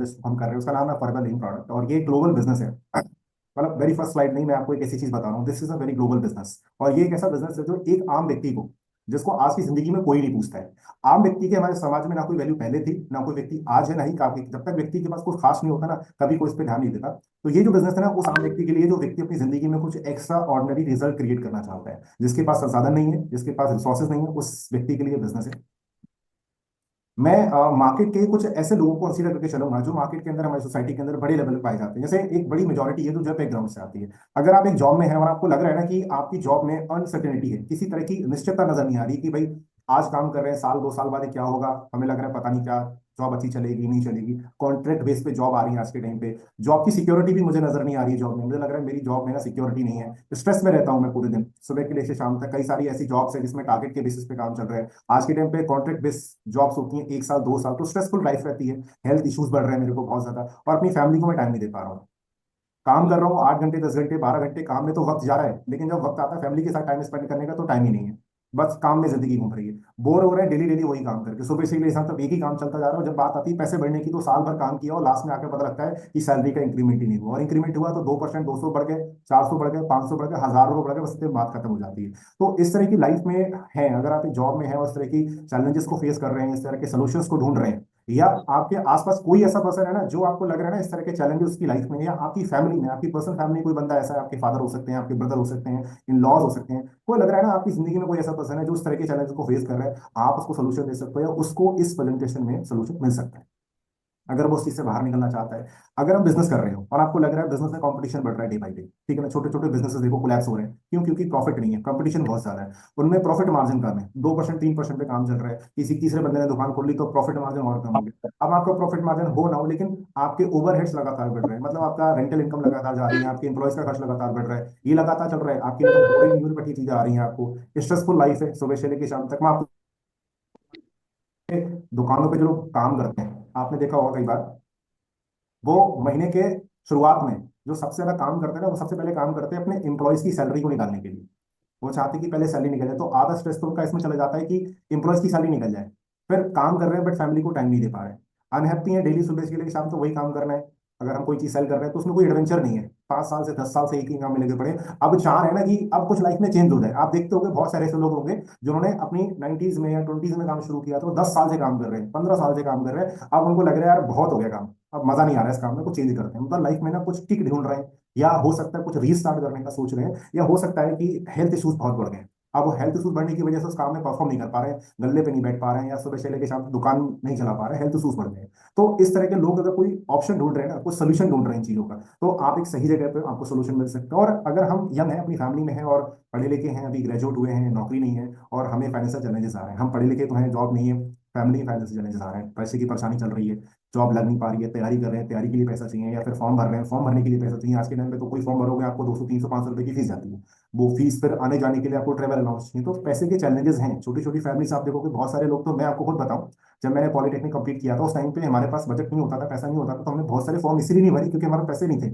Service हम कर रहे हैं उसका नाम है फॉरएवर लिविंग प्रोडक्ट, और ये ग्लोबल बिजनेस है। मतलब वेरी फर्स्ट स्लाइड नहीं, मैं आपको एक ऐसी चीज बता रहा हूँ, this is a very global business. और ये एक ऐसा बिजनेस है जो एक आम व्यक्ति को, जिसको आज की जिंदगी में कोई नहीं पूछता है। आम व्यक्ति के हमारे समाज में ना कोई वैल्यू पहले थी, ना कोई व्यक्ति आज है, ना ही काफी, जब तक व्यक्ति के पास कुछ खास नहीं होता ना, कभी कोई इस पर ध्यान नहीं देता। तो ये जो बिजनेस है ना, उस आम व्यक्ति के लिए, जो व्यक्ति अपनी जिंदगी में कुछ एक्स्ट्रा ऑर्डिनरी रिजल्ट क्रिएट करना चाहता है, जिसके पास संसाधन नहीं है, जिसके पास रिसोर्सेज नहीं है, उस व्यक्ति के लिए बिजनेस है। मैं मार्केट के कुछ ऐसे लोगों को कंसीडर करके चलूंगा जो मार्केट के अंदर, हमारी सोसाइटी के अंदर बड़े लेवल पे पाए जाते हैं। जैसे एक बड़ी मेजोरिटी है जो जॉब बैकग्राउंड से आती है। अगर आप एक जॉब में हैं और आपको लग रहा है ना कि आपकी जॉब में अनसर्टेनिटी है, किसी तरह की निश्चितता नजर नहीं आ रही कि भाई आज काम कर रहे हैं, साल 2 साल बाद ये क्या होगा, हमें लग रहा है पता नहीं क्या जॉब अच्छी चलेगी नहीं चलेगी, कॉन्ट्रैक्ट बेस पे जॉब आ रही है आज के टाइम पे, जॉब की सिक्योरिटी भी मुझे नजर नहीं आ रही है जॉब में, मुझे लग रहा है मेरी जॉब में ना सिक्योरिटी नहीं है, स्ट्रेस में रहता हूँ मैं पूरे दिन, सुबह के लेकर शाम तक। कई सारी ऐसी जॉब्स है जिसमें टारगेट के बेसिस पे काम चल रहा है। आज के टाइम पे कॉन्ट्रैक्ट बेस जॉब्स होती हैं 1 साल 2 साल, तो स्ट्रेसफुल लाइफ रहती है। हेल्थ इश्यूज बढ़ रहे हैं मेरे को बहुत ज्यादा, और अपनी फैमिली को मैं टाइम नहीं दे पा रहा हूँ। काम कर रहा हूँ 8 घंटे 10 घंटे 12 घंटे, काम में तो वक्त जा रहा है, लेकिन जब वक्त आता है फैमिली के साथ टाइम स्पेंड करने का तो टाइम ही नहीं है। बस काम में जिंदगी घूम रही है, बोर हो रहे हैं डेली डेली वही काम करके, सुबह से लेकर शाम तक एक ही काम चलता जा रहा है। जब बात आती है पैसे बढ़ने की तो साल भर काम किया और लास्ट में आकर पता लगता है कि सैलरी का इंक्रीमेंट ही नहीं हुआ, और इंक्रीमेंट हुआ तो 2%, 200 बढ़ गए, 400 बढ़ गए, 500 बढ़ गए, 1000 रुपये बढ़ गए, बस इतने बात खत्म हो जाती है। तो इस तरह की लाइफ में है, अगर आप एक जॉब में है और इस तरह की चैलेंजेस को फेस कर रहे हैं, इस तरह के सोल्यूशंस को ढूंढ रहे हैं, या आपके आसपास कोई ऐसा पर्सन है ना जो आपको लग रहा है ना इस तरह के चैलेंजेस उसकी लाइफ में, या आपकी फैमिली में, आपकी पर्सनल फैमिली कोई बंदा ऐसा है, आपके फादर हो सकते हैं, आपके ब्रदर हो सकते हैं, इन लॉज हो सकते हैं, कोई लग रहा है ना आपकी जिंदगी में कोई ऐसा पर्सन है जो उस तरह के चैलेंज को फेस कर रहा है, आप उसको सोल्यूशन दे सकते हो, या उसको इस प्रेजेंटेशन में सोल्यूशन मिल सकता है अगर वो उस चीज से बाहर निकलना चाहता है। अगर आप बिजनेस कर रहे हो और आपको लग रहा है बिजनेस में कंपटीशन बढ़ रहा है डे बाई डे, ठीक है ना, छोटे छोटे बिजनेसेस देखो कोलैप्स हो रहे हैं, क्यों? क्योंकि प्रॉफिट नहीं है, कंपटीशन बहुत ज्यादा है, उनमें प्रॉफिट मार्जिन कम है, 2% 3% पे काम चल रहा है, किसी तीसरे बंदे ने दुकान खोल ली तो प्रॉफिट मार्जिन और कम हो गया। अब आपका प्रॉफिट मार्जिन हो ना हो, लेकिन आपके ओवरहेड्स लगातार बढ़ रहे हैं, मतलब आपका रेंटल इनकम लगातार जा रही है, आपके एम्प्लॉयज का खर्च लगातार बढ़ रहा है, ये लगातार चल रहा है, आपकी इनकम हो रही नहीं हो रही, बढ़ती चीजें आ रही हैं, आपको स्ट्रेसफुल लाइफ है सुबह से लेकर शाम तक। मैं आपको दुकानों पे जो लोग काम करते हैं, आपने देखा होगा कई बार, वो महीने के शुरुआत में जो सबसे ज्यादा काम करते हैं ना, वो सबसे पहले काम करते हैं अपने एम्प्लॉयज की सैलरी को निकालने के लिए। वो चाहते हैं कि पहले सैलरी निकल जाए, तो आधा स्ट्रेस तो उनका इसमें चला जाता है कि एम्प्लॉयज की सैलरी निकल जाए। फिर काम कर रहे हैं बट फैमिली को टाइम नहीं दे पा रहे हैं, अनहैप्पी है, डेली सुबह से लेकर शाम तो वही काम करना है। अगर हम कोई चीज सेल कर रहे हैं तो उसमें कोई एडवेंचर नहीं है, 5 साल से 10 साल से एक ही काम में लगे पड़े हैं। अब चाह रहे हैं ना कि अब कुछ लाइफ में चेंज हो जाए। आप देखते होंगे बहुत सारे ऐसे लोग होंगे जिन्होंने अपनी 90s में या 20s में काम शुरू किया, तो 10 साल से काम कर रहे हैं, 15 साल से काम कर रहे हैं, अब उनको लग रहा है यार बहुत हो गया काम, अब मजा नहीं आ रहा है इस काम में, कुछ चेंज करते हैं, मतलब लाइफ में ना कुछ टिक ढूंढ रहे हैं, या हो सकता है कुछ रीस्टार्ट करने का सोच रहे हैं, या हो सकता है कि हेल्थ इश्यूज बहुत बढ़ गए हैं। अब वो हेल्थ इश्यूज बढ़ने की वजह से उस काम में परफॉर्म नहीं कर पा रहे हैं, गल्ले पे नहीं बैठ पा रहे हैं, या सुबह से लेकर शाम तक दुकान नहीं चला पा रहे हैं, हेल्थ इश्यूज बढ़ गए हैं। तो इस तरह के लोग अगर कोई ऑप्शन ढूंढ रहे हैं ना, कोई सोल्यूशन ढूंढ रहे हैं इन चीजों का, तो आप एक सही जगह पे आपको सोल्यूशन मिल सकता है। और अगर हम यंग हैं, अपनी फैमिली में हैं और पढ़े लिखे हैं, अभी ग्रेजुएट हुए हैं, नौकरी नहीं है, और हमें फाइनेंशियल चैलेंजेस आ रहे हैं, हम पढ़े लिखे तो हैं, जॉब नहीं है, फैमिली में फाइनेंशियल चैलेंजेस आ रहे हैं, पैसे की परेशानी चल रही है, जॉब लग नहीं पा रही है, तैयारी कर रहे हैं, तैयारी के लिए पैसा चाहिए, या फिर फॉर्म भर रहे हैं, फॉर्म भरने के लिए पैसा चाहिए। आज के टाइम पे तो कोई फॉर्म भरोगे आपको 200 300 500 रुपए की फीस जाती है, वो फीस फिर आने जाने के लिए आपको ट्रेवल अलाउंस चाहिए, तो पैसे के चैलेंजेस हैं। छोटी छोटी फैमिली से आप देखोगे बहुत सारे लोग, तो मैं आपको खुद बताऊं, जब मैंने पॉलिटेक्निक कंप्लीट किया था उस टाइम पे हमारे पास बजट नहीं होता था, पैसा नहीं होता था, तो हमने बहुत सारे फॉर्म इसलिए नहीं भरी क्योंकि हमारे पैसे नहीं थे।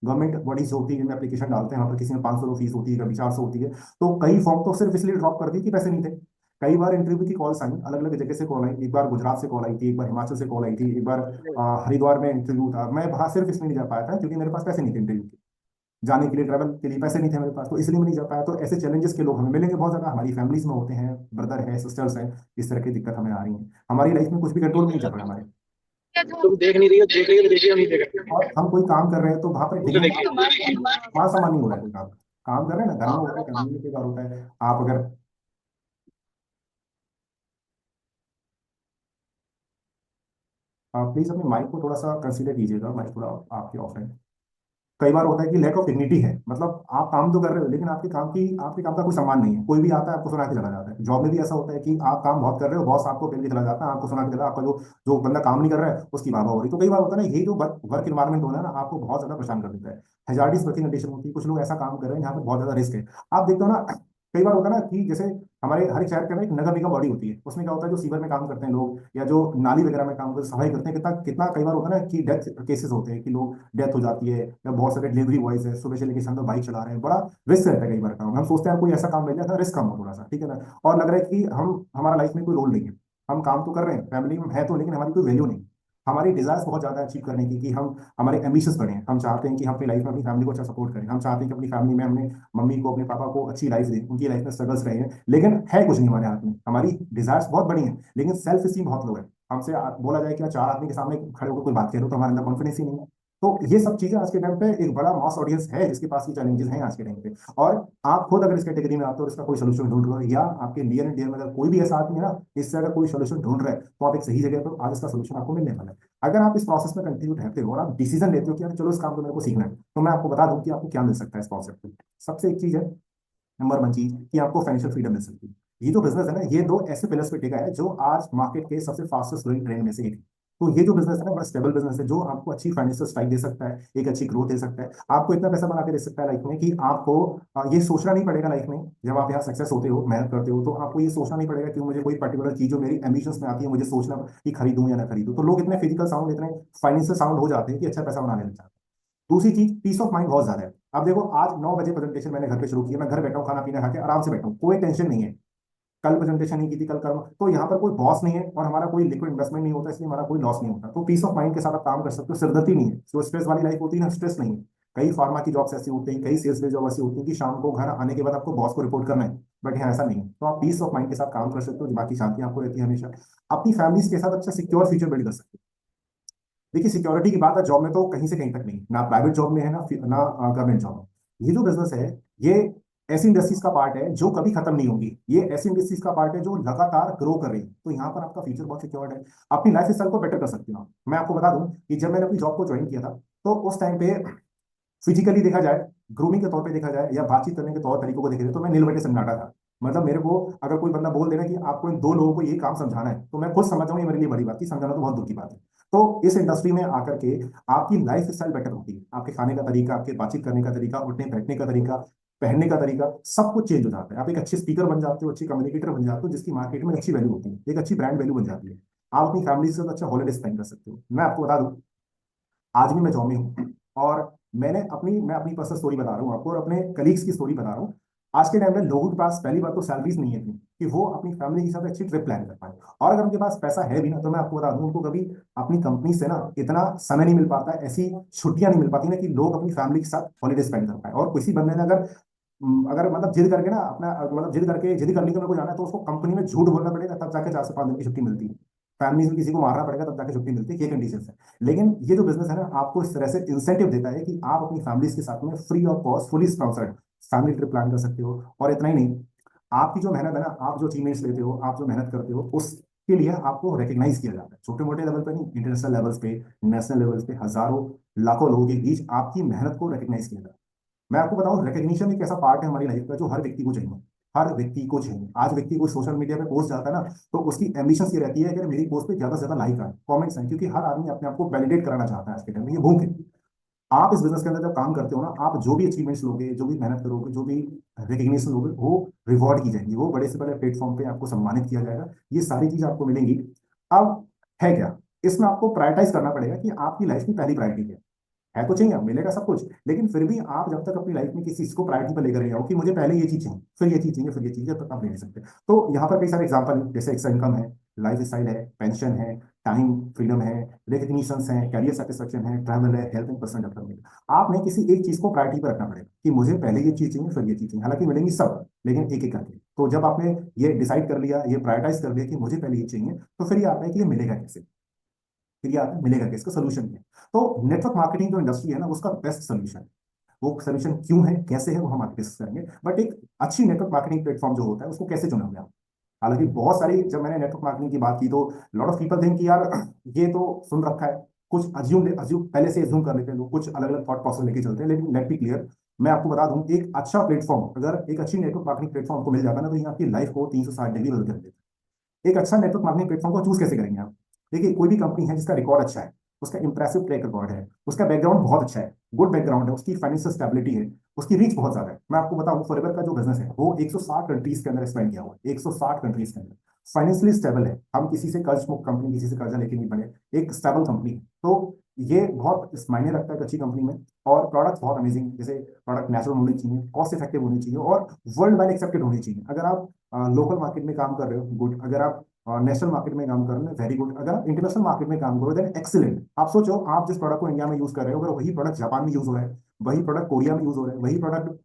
गवर्नमेंट बॉडीज होती है जिनमें एप्लीकेशन डालते हैं, वहाँ पर किसी में 500 फीस होती है, कभी 400 होती है, तो कई फॉर्म तो सिर्फ इसलिए ड्रॉप कर दी कि पैसे नहीं थे। कई बार इंटरव्यू की कॉल्स आई, अलग अलग जगह से कॉल आई, एक बार गुजरात से कॉल आई थी, एक बार हिमाचल से कॉल आई थी, एक बार हरिद्वार में इंटरव्यू था, मैं वहां सिर्फ इसलिए नहीं जा पाया था क्योंकि मेरे पास पैसे नहीं थे इंटरव्यू के, जाने के लिए ट्रैवल के लिए पैसे नहीं थे मेरे पास, तो इसलिए मैं नहीं जा पाया। तो ऐसे चैलेंजेस के लोग हमें मिलेंगे बहुत ज्यादा, हमारी फैमिलीज में होते हैं, ब्रदर है, सिस्टर्स हैं, इस तरह की दिक्कत हमें आ रही है, हमारी लाइफ में कुछ भी कंट्रोल में नहीं चल रहा है हमारे। तुम देख नहीं रही हो, देख रही हो तो देखिए, हम नहीं देख रहे। और हम कोई काम कर रहे हैं तो वहां पर उसे डिग्री देखिए। वहां सामान नहीं हो रहा है, कोई काम काम कर रहे हैं ना, घर में होता है, हाँ। कहीं में कई बार होता है। आप अगर प्लीज अपने माइक को थोड़ा सा कंसीडर कीजिएगा, माइक थोड़ा आपके ऑफ है। कई बार होता है कि लैक ऑफ डिग्निटी है, मतलब आप काम तो कर रहे हो लेकिन आपके काम का कोई सम्मान नहीं है, कोई भी आता है आपको सुना के चला जाता है। जॉब में भी ऐसा होता है कि आप काम बहुत कर रहे हो, बॉस आपको पेल के चला जाता है, आपको सुना के चला, आपका जो जो बंदा काम नहीं कर रहा है उसकी वाहवा हो रही। तो कई बार होता है ना, यही जो वर्क इन्वायरमेंट होना है ना, आपको बहुत ज्यादा परेशान कर देता है। हेजार्डिस वर्किंग कंडीशन होती है, कुछ लोग ऐसा काम कर रहे हैं जहाँ पे बहुत ज्यादा रिस्क है। आप देखते हो ना, कई बार होता है ना कि जैसे हमारे हर एक शहर के अंदर एक नगर निगम बॉडी होती है, उसमें क्या होता है, जो सीवर में काम करते हैं लोग, या जो नाली वगैरह में काम करते सफाई करते हैं, कितना कितना कई बार होता है ना कि डेथ केसेस होते हैं, कि लोग डेथ हो जाती है, या बहुत सारे डिलीवरी बॉयज है सुबह से लेकर शाम तक बाइक चला रहे हैं, बड़ा रिस्क रहता है कई बार काम। हम सोचते हैं कोई ऐसा काम मिल जाए रिस्क कम हो थोड़ा सा, ठीक है ना, और लग रहा है कि हम हमारा लाइफ में कोई रोल नहीं है, हम काम तो कर रहे हैं, फैमिली में है तो, लेकिन हमारी कोई वैल्यू नहीं। हमारी डिजायर्स बहुत ज्यादा अचीव करने की, कि हम हमारे एम्बिशंस बढ़े हैं। हम चाहते हैं कि हम अपनी लाइफ में अपनी फैमिली को अच्छा सपोर्ट करें। हम चाहते हैं कि अपनी फैमिली में हमने मम्मी को, अपने पापा को अच्छी लाइफ दें, उनकी लाइफ में स्ट्रगल्स रहे हैं, लेकिन है कुछ नहीं हमारे हाथ में। हमारी डिजायर्स बहुत बड़ी हैं, लेकिन सेल्फ स्टीम बहुत लो है। हमसे बोला जाए कि चार आदमी के सामने खड़े होकर कोई बात करो, तो हमारे अंदर कॉन्फिडेंस ही नहीं है। तो ये सब चीजें आज के टाइम पे एक बड़ा मास ऑडियंस है जिसके पास ये चैलेंजेस हैं आज के टाइम पे। और आप खुद अगर इस कैटेगरी में आते हो और इसका कोई सोल्यूशन ढूंढ रहे हो, या आपके नियर एंड डियर में अगर कोई भी ऐसा आदमी है ना इससे अगर कोई सोल्यूशन ढूंढ रहा है, तो आप एक सही जगह पर, आज इसका सोल्यूशन आपको मिलने वाला है। अगर आप इस प्रोसेस में कंटिन्यू रहते हो और आप डिसीजन लेते हो कि यार चलो इस काम को मेरे को सीखना है, तो मैं आपको बता दूं कि आपको क्या मिल सकता है इस प्रोसेस में। सबसे एक चीज है, नंबर वन चीज, कि आपको फाइनेंशियल फ्रीडम मिल सकती है। ये जो बिजनेस है ना, ये दो ऐसे पिलर्स पे टिका है जो आज मार्केट के सबसे फास्टेस्ट ग्रोइंग ट्रेंड में से एक है। तो ये जो बिजनेस है ना, बड़ा स्टेबल बिजनेस है, जो आपको अच्छी फाइनेंशियल स्ट्राइक दे सकता है, एक अच्छी ग्रोथ दे सकता है, आपको इतना पैसा बना के दे सकता है लाइफ में कि आपको ये सोचना नहीं पड़ेगा लाइफ में। जब आप यहाँ सक्सेस होते हो, मेहनत करते हो, तो आपको ये सोचना नहीं पड़ेगा कि मुझे कोई पर्टिकुलर चीज जो मेरी एम्बिशंस में आती है, मुझे सोचना कि खरीदूं या ना खरीदूं। तो लोग इतने फिजिकल साउंड, इतने फाइनेंशियल साउंड हो जाते हैं कि अच्छा पैसा बनाने लग जाते हैं। दूसरी चीज, पीस ऑफ माइंड बहुत ज्यादा है। अब देखो, आज 9 बजे प्रेजेंटेशन मैंने घर पे शुरू किया, मैं घर बैठा हूँ, खाना पीना खा के आराम से बैठा हूँ, कोई टेंशन नहीं है। कल प्रेजेंटेशन नहीं की थी, कल करूँ, तो यहाँ पर कोई बॉस नहीं है और हमारा कोई लिक्विड इन्वेस्टमेंट नहीं होता, इसलिए हमारा कोई लॉस नहीं होता। तो पीस ऑफ माइंड के साथ आप काम कर सकते हो, सिरदर्दी नहीं है। जो स्ट्रेस वाली लाइफ होती है ना, स्ट्रेस नहीं है। कई फार्मा की जॉब्स ऐसी होती हैं, कई सेल्स जॉब ऐसी होती है कि शाम को घर आने के बाद आपको बॉस को रिपोर्ट करना है, बट यहाँ ऐसा नहीं है। तो आप पीस ऑफ माइंड के साथ काम कर सकते हो, दिमाग की शांति आपको रहती है हमेशा। अपनी फैमिली के साथ अच्छा सिक्योर फ्यूचर बिल्ड कर सकते हो। देखिए, सिक्योरिटी की बात है जॉब में, तो कहीं से कहीं तक नहीं, ना प्राइवेट जॉब में है, ना गवर्नमेंट जॉब में। ये जो बिजनेस है, ये ऐसी इंडस्ट्रीज का पार्ट है जो कभी खत्म नहीं होगी। ये ऐसी इंडस्ट्रीज का पार्ट है जो लगातार ग्रो कर रही है। तो यहाँ पर आपका फ्यूचर बहुत सिक्योर्ड है। अपनी लाइफ स्टाइल को बेटर कर सकते हो आप। मैं आपको बता दूं कि जब मैंने अपनी जॉब को ज्वाइन किया था, तो उस टाइम पे फिजिकली देखा जाए, ग्रूमिंग के तौर पे देखा जाए, या बातचीत करने के तौर तरीकों को देखा जाए, तो मैं नील बटे सन्नाटा था। मतलब मेरे को अगर कोई बंदा बोल देना कि आपको इन दो लोगों को ये काम समझाना है, तो मैं खुद समझ जाऊँ ये मेरे लिए बड़ी बात थी, समझाना तो बहुत दूर की बात है। तो इस इंडस्ट्री में आकर के आपकी लाइफ स्टाइल बेटर होती है। आपके खाने का तरीका, आपके बातचीत करने का तरीका, उठने बैठने का तरीका, पहनने का तरीका, सब कुछ चेंज हो जाता है। आप एक अच्छे स्पीकर बन जाते हो, अच्छे कम्युनिकेटर बन जाते हो, जिसकी मार्केट में अच्छी वैल्यू होती है, एक अच्छी ब्रांड वैल्यू बन जाती है। आप अपनी फैमिली से अच्छा हॉलीडे स्पेंड कर सकते हो। मैं आपको बता दूं, आज भी मैं जॉब में हूँ, और मैं अपनी पर्सनल स्टोरी बता रहा हूँ आपको, और अपने कलीग्स की स्टोरी बता रहा हूँ। आज के टाइम में लोगों के पास पहली बात तो सैलरीज नहीं है इतनी कि वो अपनी फैमिली के साथ अच्छी ट्रिप प्लान कर पाए। और अगर उनके पास पैसा है भी ना, तो मैं आपको बता दूं, उनको कभी अपनी कंपनी से ना इतना समय नहीं मिल पाता है, ऐसी छुट्टियां नहीं मिल पाती ना कि लोग अपनी फैमिली के साथ हॉलीडे स्पेंड कर पाए। और किसी बंदे ने अगर अगर मतलब जिद करके ना अपना मतलब जिद कर ली कि मेरे को जाना है, तो उसको कंपनी में झूठ बोलना पड़ेगा, तब जाके 4 से 5 दिन की छुट्टी मिलती है। फैमिली में किसी को मारना पड़ेगा, तब जाके छुट्टी मिलती है। ये कंडीशन है। लेकिन ये जो बिजनेस है ना, आपको इस तरह से इंसेंटिव देता है कि आप अपनी फैमिली के साथ में free of cost, fully sponsored family trip plan कर सकते हो। और इतना ही नहीं, आपकी जो मेहनत है ना, आप जो अचीवमेंट्स लेते हो, आप जो मेहनत करते हो, उसके लिए आपको रिकग्नाइज किया जाता है। छोटे मोटे लेवल पे नहीं, इंटरनेशनल लेवल्स पे, नेशनल लेवल्स पे, हजारों लाखों लोगों के बीच आपकी मेहनत को रिकग्नाइज किया जाता है। मैं आपको बताऊं, रिकग्निशन एक ऐसा पार्ट है हमारी लाइफ का जो हर व्यक्ति को चाहिए। हर व्यक्ति को चाहिए। आज व्यक्ति को सोशल मीडिया पे पोस्ट जाता है ना, तो उसकी एम्बिशन ये रहती है कि मेरी पोस्ट पे ज्यादा से ज्यादा लाइक आए, कमेंट्स आए, क्योंकि हर आदमी अपने आप को वैलिडेट कराना चाहता है आज के टाइम में। ये भूख है। आप इस बिजनेस के अंदर जब काम करते हो ना, आप जो भी अचीवमेंट्स लोगे, जो भी मेहनत करोगे, जो भी रिकग्निशन लोगे, वो रिवॉर्ड की जाएंगी, वो बड़े से बड़े प्लेटफॉर्म पे आपको सम्मानित किया जाएगा। ये सारी चीजें आपको मिलेंगी। अब है क्या, इसमें आपको प्रायोरिटाइज करना पड़ेगा कि आपकी लाइफ की पहली प्रायोरिटी क्या है। तो चाहिए, मिलेगा सब कुछ, लेकिन फिर भी आप जब तक अपनी लाइफ में किसी चीज को प्रायोरिटी पर लेकर आओ कि मुझे पहले ये चीज चाहिए, फिर ये चीज चाहिए, फिर ये चीज, जब तक आप ले नहीं सकते। तो यहाँ पर कई सारे एग्जांपल हैं, जैसे एक्स्ट्रा इनकम है, लाइफ स्टाइल है, पेंशन है, टाइम फ्रीडम है, रिकग्निशन है, कैरियर सेटिस्फेक्शन है, ट्रैवल है, हेल्थ एंड पर्सनल डेवलपमेंट। आपने किसी एक चीज को प्रायोरिटी पर रखना पड़ेगा कि मुझे पहले ये चीज चाहिए, फिर ये चीज चाहिए। हालांकि मिलेंगी सब, लेकिन एक एक करके। तो जब आपने ये डिसाइड कर लिया, ये प्रायोरिटाइज कर लिया कि मुझे पहले ये चाहिए, तो फिर ये आता है कि ये मिलेगा कैसे, फिर ये आता है मिलेगा कैसे, इसका सोल्यूशन क्या है। तो नेटवर्क मार्केटिंग जो इंडस्ट्री है ना, उसका बेस्ट सोल्यूशन, वो सोल्यूशन क्यों है, कैसे है, वो हम आगे डिस्कस करेंगे। बट एक अच्छी नेटवर्क मार्केटिंग प्लेटफॉर्म जो होता है, उसको कैसे चुनोगे आप। हालांकि बहुत सारी, जब मैंने नेटवर्क मार्केटिंग की बात की, तो लॉट ऑफ पीपल थिंक कि यार ये तो सुन रखा है, कुछ अज्यूम अज्यूम पहले से अज्यूम कर लेते हैं लोग, कुछ अलग अलग थॉट प्रोसेस लेके चलते हैं। लेकिन लेट बी क्लियर, मैं आपको बता दूं, एक अच्छा प्लेटफॉर्म, अगर एक अच्छी नेटवर्क मार्केटिंग प्लेटफॉर्म को मिल जाता है ना, तो ये आपकी लाइफ को 360 डिग्री बदल कर देता है। एक अच्छा नेटवर्क मार्केटिंग प्लेटफॉर्म को चूज कैसे करेंगे आप। देखिए, कोई भी कंपनी है जिसका रिकॉर्ड अच्छा है, उसका इंप्रेसिव ट्रैक रिकॉर्ड है, उसका बैकग्राउंड बहुत अच्छा है, गुड बैकग्राउंड है, उसकी फाइनेंशियल स्टेबिलिटी है, उसकी रीच बहुत ज्यादा है। मैं आपको बताऊं, फॉरएवर का जो बिजनेस है, वो 160 कंट्रीज के अंदर एक्सपेंड किया हुआ है, 160 कंट्रीज के अंदर। फाइनेंशियली स्टेबल है, हम किसी से कर्ज मुक्त कंपनी, किसी से कर्जा लेके नहीं पड़े, एक स्टेबल कंपनी है। तो ये बहुत इस मायने रखता है एक अच्छी कंपनी में। और प्रोडक्ट्स बहुत अमेजिंग, जैसे प्रोडक्ट नेचुरल होनी चाहिए, कॉस्ट इफेक्टिव होनी चाहिए, और वर्ल्ड वाइड एक्सेप्टेड होनी चाहिए। अगर आप लोकल मार्केट में काम कर रहे हो, गुड। अगर आप और नेशनल मार्केट में काम कर रहे हैं, वेरी गुड। अगर आप इंटरनेशनल मार्केट में काम करो देन एक्सीलेंट। आप सोचो, आप जिस प्रोडक्ट को इंडिया में यूज कर रहे हो, अगर वही प्रोडक्ट जापान में यूज हो रहा है, वही प्रोडक्ट कोरिया में यूज हो रहा है, वही प्रोडक्ट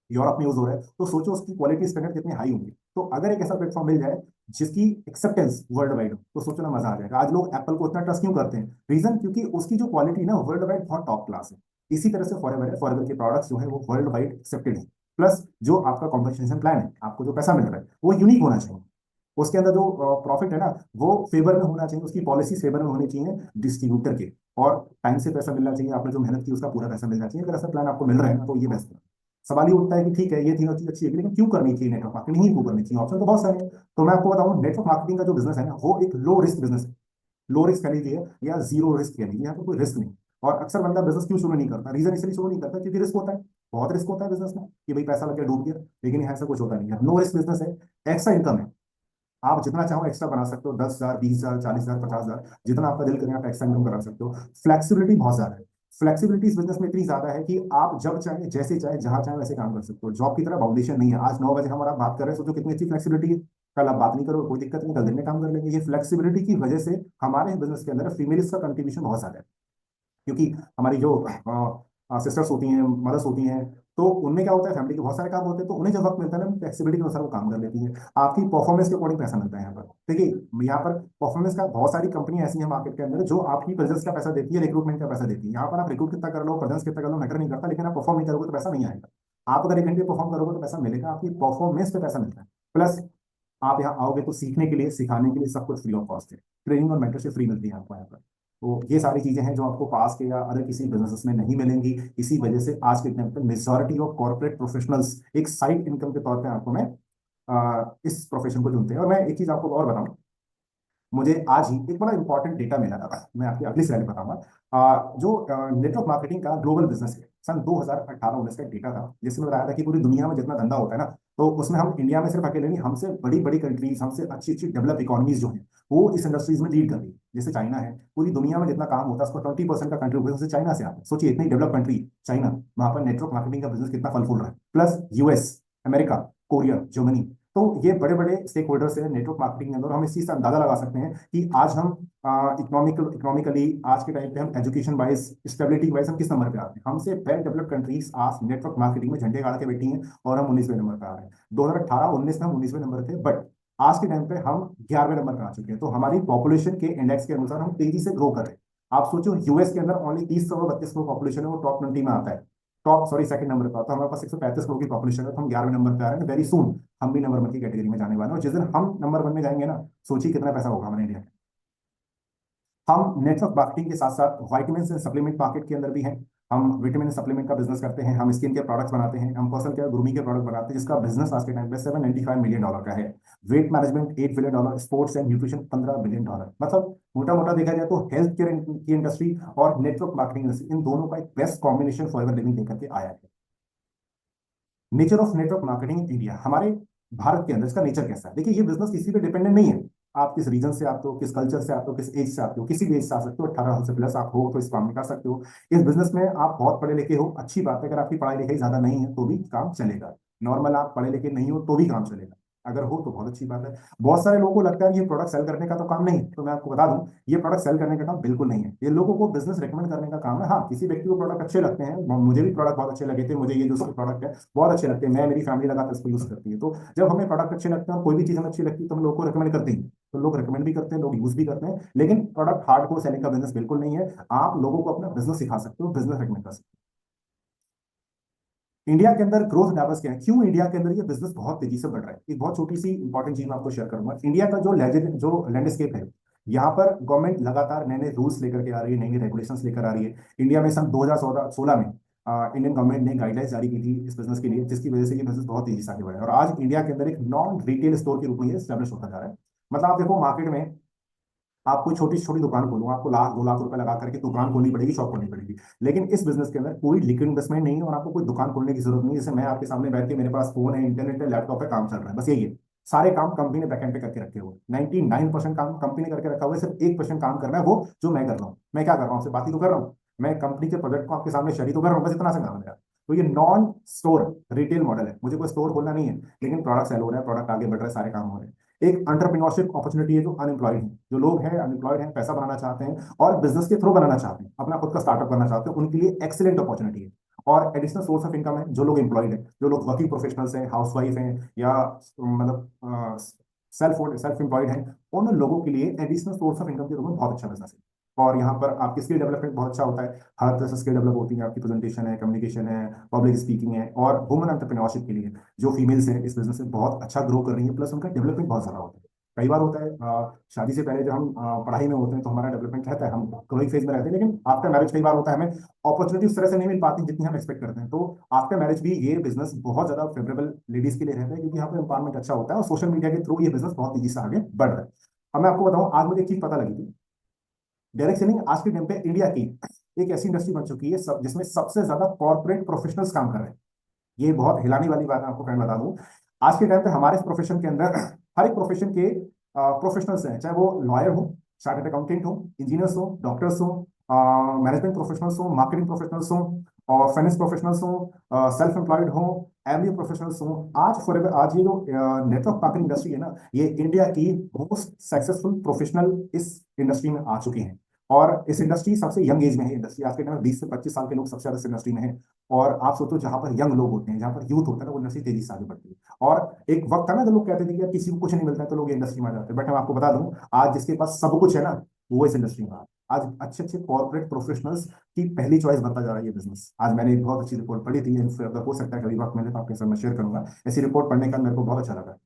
यूरोप में यूज हो रहा है, तो सोचो उसकी क्वालिटी स्टैंडर्ड कितनी हाई होंगी। तो अगर एक ऐसा प्लेटफॉर्म मिल जाए जिसकी एक्सेप्टेंस वर्ल्ड वाइड हो, तो सोचो ना मजा आ जाएगा। आज लोग एप्पल को इतना ट्रस्ट क्यों करते हैं? रीजन क्योंकि उसकी जो क्वालिटी ना वर्ल्ड वाइड बहुत टॉप क्लास है। इसी तरह से फॉरएवर है, फॉरएवर के प्रोडक्ट्स जो है वो वर्ल्ड वाइड एक्सेप्टेड है। प्लस जो आपका कॉम्पनसेशन प्लान है, आपको जो पैसा मिल रहा है वो यूनिक होना चाहिए। उसके अंदर जो प्रॉफिट है ना, वो फेवर में होना चाहिए, उसकी पॉलिसी फेवर में होनी चाहिए डिस्ट्रीब्यूटर के। और टाइम से पैसा मिलना चाहिए, आपने जो मेहनत की उसका पूरा पैसा मिलना चाहिए। अगर ऐसा प्लान आपको मिल रहा है ना, तो ये बेस्ट है। सवाल ये उठता है कि ठीक है, ये तीनों चीज अच्छी है, लेकिन क्यों करनी चाहिए नेटवर्क मार्केटिंग ही क्यों करनी चाहिए? ऑप्शन तो बहुत सारे हैं। तो मैं आपको बताऊं, नेटवर्क मार्केटिंग का जो बिजनेस है ना, वो एक लो रिस्क बिजनेस है। लो रिस्क कह लीजिए या जीरो रिस्क कह लीजिए, यहाँ पे कोई रिस्क नहीं। और अक्सर बंदा बिजनेस क्यों शुरू नहीं करता? रीजन इसलिए शुरू नहीं करता क्योंकि रिस्क होता है। बहुत रिस्क होता है बिजनेस में कि भाई पैसा लग गया, डूब गया। लेकिन यहाँ ऐसा कुछ होता नहीं है, नो रिस्क बिजनेस है। एक्स्ट्रा इनकम है, आप जितना चाहो एक्स्ट्रा बना सकते हो। 10,000, 20,000, 40,000, 50,000, जितना आपका दिल करे आप एक्स्ट्रा इनकम करा सकते हो। फ्लेक्सिबिलिटी बहुत ज्यादा है। फ्लेक्सिबिलिटी इस बिजनेस में इतनी ज्यादा है कि आप जब चाहे, जैसे चाहे, जहां चाहे वैसे काम कर सकते हो। जॉब की तरह बाउंडेशन नहीं है। आज 9 बजे हम और आप बात कर रहे हैं, सोचो कितनी अच्छी फ्लेक्सिबिलिटी है। कल आप बात नहीं करो, कोई दिक्कत नहीं, कल दिन में काम कर लेंगे। ये फ्लेक्सिबिलिटी की वजह से हमारे बिजनेस के अंदर फीमेल्स का कंट्रीब्यूशन बहुत ज्यादा है। क्योंकि हमारी जो सिस्टर्स होती हैं, मदर्स होती हैं, तो उनमें क्या होता है, फैमिली के बहुत सारे काम होते हैं, तो उन्हें जब वक्त मिलता है ना, फ्लेक्सिबिलिटी के अनुसार वो काम कर लेती है। आपकी परफॉर्मेंस के अकॉर्डिंग पैसा मिलता है यहाँ पर। देखिए, यहाँ पर परफॉर्मेंस का बहुत सारी कंपनी ऐसी है मार्केट के अंदर जो आपकी प्रेजेंस का पैसा देती है, रिक्रूटमेंट का पैसा देती है। यहाँ पर आप रिक्रूट कितना कर लो, प्रेजेंस कितना कर लो, मैटर नहीं करता, लेकिन आप परफॉर्म नहीं करोगे तो पैसा नहीं आएगा। आप अगर 1 घंटे परफॉर्म करोगे तो पैसा मिलेगा, आपकी परफॉर्मेंस पे पैसा मिलता है। प्लस आप यहाँ आओगे तो सीखने के लिए, सिखाने के लिए सब कुछ फ्री ऑफ कॉस्ट है। ट्रेनिंग और मेंटरशिप फ्री मिलती है आपको यहाँ पर। तो ये सारी चीजें हैं जो आपको पास के या अदर किसी बिजनेस में नहीं मिलेंगी। इसी वजह से आज के टाइम पे मेजॉरिटी ऑफ कॉर्पोरेट प्रोफेशनल्स एक साइड इनकम के तौर पे आपको मैं इस प्रोफेशन को चुनते हैं। और मैं एक चीज आपको और बताऊं, मुझे आज ही एक बड़ा इंपॉर्टेंट डेटा मिला था, मैं आपकी अगली स्लाइड बताऊंगा। जो नेटवर्क मार्केटिंग का ग्लोबल बिजनेस है, सन 2018-19 का डेटा था, जिसमें बताया था कि पूरी दुनिया में जितना धंधा होता है ना, तो उसमें हम इंडिया में सिर्फ अकेले नहीं, हमसे बड़ी बड़ी कंट्रीज, हमसे अच्छी अच्छी डेवलप इकोनॉमीज जो हैं, वो इस इंडस्ट्रीज में लीड कर रही है। जैसे चाइना है, पूरी दुनिया में जितना काम होता है उसको 20% का कंट्रीब्यूशन चाइना से आता है। सोचिए, इतनी डेवलप कंट्री चाइना, वहां पर नेटवर्क मार्केटिंग का बिजनेस कितना फल फूल रहा है। Plus US, America, Korea, Germany, तो ये बड़े बड़े स्टेक होल्डर्स हैं नेटवर्क मार्केटिंग के अंदर। हम इस चीज से अंदाजा लगा सकते हैं कि आज हम इकोनॉमिकली आज के टाइम पे हम एजुकेशन वाइज, स्टेबिलिटी वाइज हम किस नंबर पे आते हैं। हमसे वेल डेवलप्ड कंट्रीज आज नेटवर्क मार्केटिंग में झंडे गाड़ के बैठी हैं, और हम 19वें नंबर पे आ रहे हैं। 2018-19 में हम 19वें नंबर थे, बट आज के टाइम पे हम 11वें नंबर पे आ चुके हैं। तो हमारी पॉपुलेशन के इंडेक्स के अनुसार हम तेजी से ग्रो कर रहे हैं। आप सोचो, यूएस के अंदर ओनली 30 करोड़ 32 करोड़ पॉपुलेशन है, वो टॉप 20 में आता है। टॉप सॉरी सेकंड नंबर पर। तो हमारे पास 135 करोड़ की पॉपुलेशन है, तो हम 11वें नंबर पे आ रहे हैं। वेरी सून हम भी नंबर 1 की कैटेगरी में जाने वाले हैं, और जिस दिन हम नंबर 1 में जाएंगे ना, सोचिए कितना पैसा होगा हमारे इंडिया में। हम नेटवर्क मार्केटिंग के साथ साथ वाइटामिन एंड सप्लीमेंट मार्केट के अंदर भी हैं। हम विटामिन सप्लीमेंट का बिजनेस करते हैं, हम स्किन के प्रोडक्ट्स बनाते हैं, हम पर्सनल केयर ग्रूमिंग के प्रोडक्ट बनाते हैं, जिसका बिजनेस आज के टाइम पे $795 मिलियन का है। Weight management $8 billion, sports and nutrition $15 billion. मतलब मोटा मोटा देखा जाए तो हेल्थ केयर की इंडस्ट्री और नेटवर्क मार्केटिंग इंडस्ट्री, इन दोनों का एक बेस्ट कॉम्बिनेशन फॉरएवर लिविंग लेकर के आया है। Nature of network marketing in India, हमारे भारत के अंदर इसका नेचर कैसा है? देखिए, ये बिजनेस किसी पे डिपेंडेंट नहीं है। आप किस रीजन से आते हो, किस कल्चर से आते हो, किस एज से आते हो, किसी भी एज से आ सकते हो। 18 साल से प्लस आप हो तो इस काम में कर सकते हो। इस बिजनेस में आप बहुत पढ़े लिखे हो, अच्छी बात है। अगर आपकी पढ़ाई लिखाई ज्यादा नहीं है तो भी काम चलेगा। नॉर्मल आप पढ़े लिखे नहीं हो तो भी काम चलेगा। अगर हो तो बहुत अच्छी बात है। बहुत सारे लोगों को लगता है ये प्रोडक्ट सेल करने का तो काम नहीं है, तो मैं आपको बता दूं, ये प्रोडक्ट सेल करने का काम बिल्कुल नहीं है। ये लोगों को बिजनेस रेकमेंड करने का काम है। हाँ, किसी व्यक्ति को प्रोडक्ट अच्छे लगते हैं, मुझे भी प्रोडक्ट बहुत अच्छे लगे थे, मुझे ये जो प्रोडक्ट है बहुत अच्छे लगते हैं, मैं मेरी फैमिली लगातार इसको यूज करती है। तो जब हमें प्रोडक्ट अच्छे लगते हैं और कोई भी चीज हमें अच्छी लगती है तो हम लोग को रिकमेंड करते हैं। तो लोग रिकमेंड भी करते हैं, लोग यूज भी करते हैं। लेकिन प्रोडक्ट हार्ड कोर सेलिंग का बिजनेस बिल्कुल नहीं है। आप लोगों को अपना बिजनेस सिखा सकते हो, बिजनेस रेकमेंड कर सकते हो। इंडिया के अंदर ग्रोथ ड्राइवर्स क्या है, क्यों इंडिया के अंदर ये बिजनेस बहुत तेजी से बढ़ रहा है? एक बहुत छोटी सी इंपॉर्टेंट चीज मैं आपको शेयर करूंगा। इंडिया का जो लैंडस्केप है, यहाँ पर गवर्नमेंट लगातार नए नए रूल्स लेकर के आ रही है, नई नई रेगुलेशंस लेकर आ रही है। इंडिया में सन 2016 में इंडियन गवर्नमेंट ने गाइडलाइंस जारी की थी इस बिजनेस के लिए, जिसकी वजह से ये बिजनेस बहुत तेजी से आगे बढ़ा है। और आज इंडिया के अंदर एक नॉन रिटेल स्टोर के रूप में ये स्टैब्लिश होता जा रहा है। मतलब आप देखो, मार्केट में आप कोई छोटी छोटी दुकान खोलो, आपको 1 लाख 2 लाख रुपए लगा करके दुकान खोलनी पड़ेगी, शॉप खोलनी पड़ेगी। लेकिन इस बिजनेस के अंदर कोई लिक्विड इन्वेस्टमेंट नहीं है, और आपको कोई दुकान खोलने की जरूरत नहीं है। जैसे मैं आपके सामने बैठ के, मेरे पास फोन है, इंटरनेट है, लैपटॉप है, काम चल रहा है, बस यही है। सारे काम कंपनी ने बैकएंड पे करके रखे हुए, 99% काम कंपनी ने करके रखा हुआ है। सिर्फ 1% काम करना है, वो जो मैं कर रहा हूँ। मैं क्या कर रहा हूँ? आपसे बात ही तो कर रहा हूँ। मैं कंपनी के प्रोजेक्ट को आपके सामने शेयर तो कर रहा हूँ, बस इतना सा काम है मेरा। तो ये नॉन स्टोर रिटेल मॉडल है। मुझे कोई स्टोर खोलना नहीं है, लेकिन प्रोडक्ट सेल हो रहा है, प्रोडक्ट आगे बढ़ रहा है, सारे काम हो रहे हैं। एक एंटरप्रेन्योरशिप अपॉर्चुनिटी है जो अनएम्प्लॉयड है, जो लोग हैं अनएम्प्लॉयड हैं, पैसा बनाना चाहते हैं और बिजनेस के थ्रू बनाना चाहते हैं, अपना खुद का स्टार्टअप करना चाहते हैं, उनके लिए एक्सीलेंट अपॉर्चुनिटी है। और एडिशनल सोर्स ऑफ इनकम है जो लोग एम्प्लॉयड हैं, जो लोग वर्किंग प्रोफेशनल्स हैं, हाउसवाइफ हैं, या मतलब सेल्फ एम्प्लॉयड हैं, उन लोगों के लिए एडिशनल सोर्स ऑफ इनकम के रूप में बहुत अच्छा बिजनेस है। और यहाँ पर आपकी स्किल डेवलपमेंट बहुत अच्छा होता है, हर तरह से स्किल डेवलप होती है, आपकी प्रेजेंटेशन है, कम्युनिकेशन है, पब्लिक स्पीकिंग है। और वुमेन एंटरप्रेन्योरशिप के लिए जो फीमेल्स हैं इस बिजनेस में बहुत अच्छा ग्रो कर रही है, प्लस उनका डेवलपमेंट बहुत ज्यादा होता है। कई बार होता है शादी से पहले जब हम पढ़ाई में होते हैं तो हमारा डेवलपमेंट रहता है, हम ग्रोइंग फेज में रहते हैं, लेकिन आफ्टर मैरिज कई बार होता है हमें अपॉर्चुनिटी उस तरह से नहीं मिल पाती जितनी हम एक्सपेक्ट करते हैं। तो आफ्टर मैरिज भी ये बिजनेस बहुत ज्यादा फेवरेबल लेडीज के लिए रहता है, क्योंकि यहाँ पर एम्पावरमेंट अच्छा होता है और सोशल मीडिया के थ्रू ये बिजनेस बहुत तेजी से आगे बढ़ रहा है। अब मैं आपको बताऊं, आज मुझे एक चीज पता लगी थी, डायरेक्ट सेलिंग आज के टाइम पे इंडिया की एक ऐसी इंडस्ट्री बन चुकी है जिसमें सबसे ज्यादा कॉर्पोरेट प्रोफेशनल्स काम कर रहे हैं। ये बहुत हिलाने वाली बात है, आपको फ्रेंड बता दूं। आज के टाइम पे हमारे इस प्रोफेशन के अंदर हर एक प्रोफेशन के प्रोफेशनल्स हैं, चाहे वो लॉयर हो, चार्टर्ड अकाउंटेंट हो, इंजीनियर्स हो, डॉक्टर्स हो, मैनेजमेंट प्रोफेशनल्स हो, मार्केटिंग प्रोफेशनल्स हो, और फाइनेंस प्रोफेशनल्स हो, सेल्फ एम्प्लॉयड हो, एमबीए प्रोफेशनल्स हो। आज फॉर आज ये जो नेटवर्क मार्केटिंग इंडस्ट्री है ना, ये इंडिया की मोस्ट सक्सेसफुल प्रोफेशनल इस इंडस्ट्री में आ चुके हैं। और इस इंडस्ट्री सबसे यंग एज में है, इंडस्ट्री आज के टाइम में 20 से 25 साल के लोग सबसे ज्यादा इस इंडस्ट्री में है। और आप सोचो जहां पर यंग लोग होते हैं, जहां पर यूथ होता है ना, वो इंडस्ट्री तेजी से आगे बढ़ती है। और एक वक्त था ना, तो लोग कहते थे कि यार किसी को कुछ नहीं मिलता है तो लोग इंडस्ट्री में आ जाते हैं, बट मैं आपको बता दूं, आज जिसके पास सब कुछ है ना, वो इस इंडस्ट्री में आ रहा है। आज अच्छे अच्छे कॉर्पोरेट प्रोफेशनल्स की पहली चॉइस बनता जा रहा है ये बिजनेस। आज मैंने एक बहुत अच्छी रिपोर्ट पढ़ी थी, अगर हो सकता है कभी वक्त मिले तो आपके साथ मैं शेयर करूंगा। ऐसी रिपोर्ट पढ़ने का मेरे को बहुत अच्छा लगा,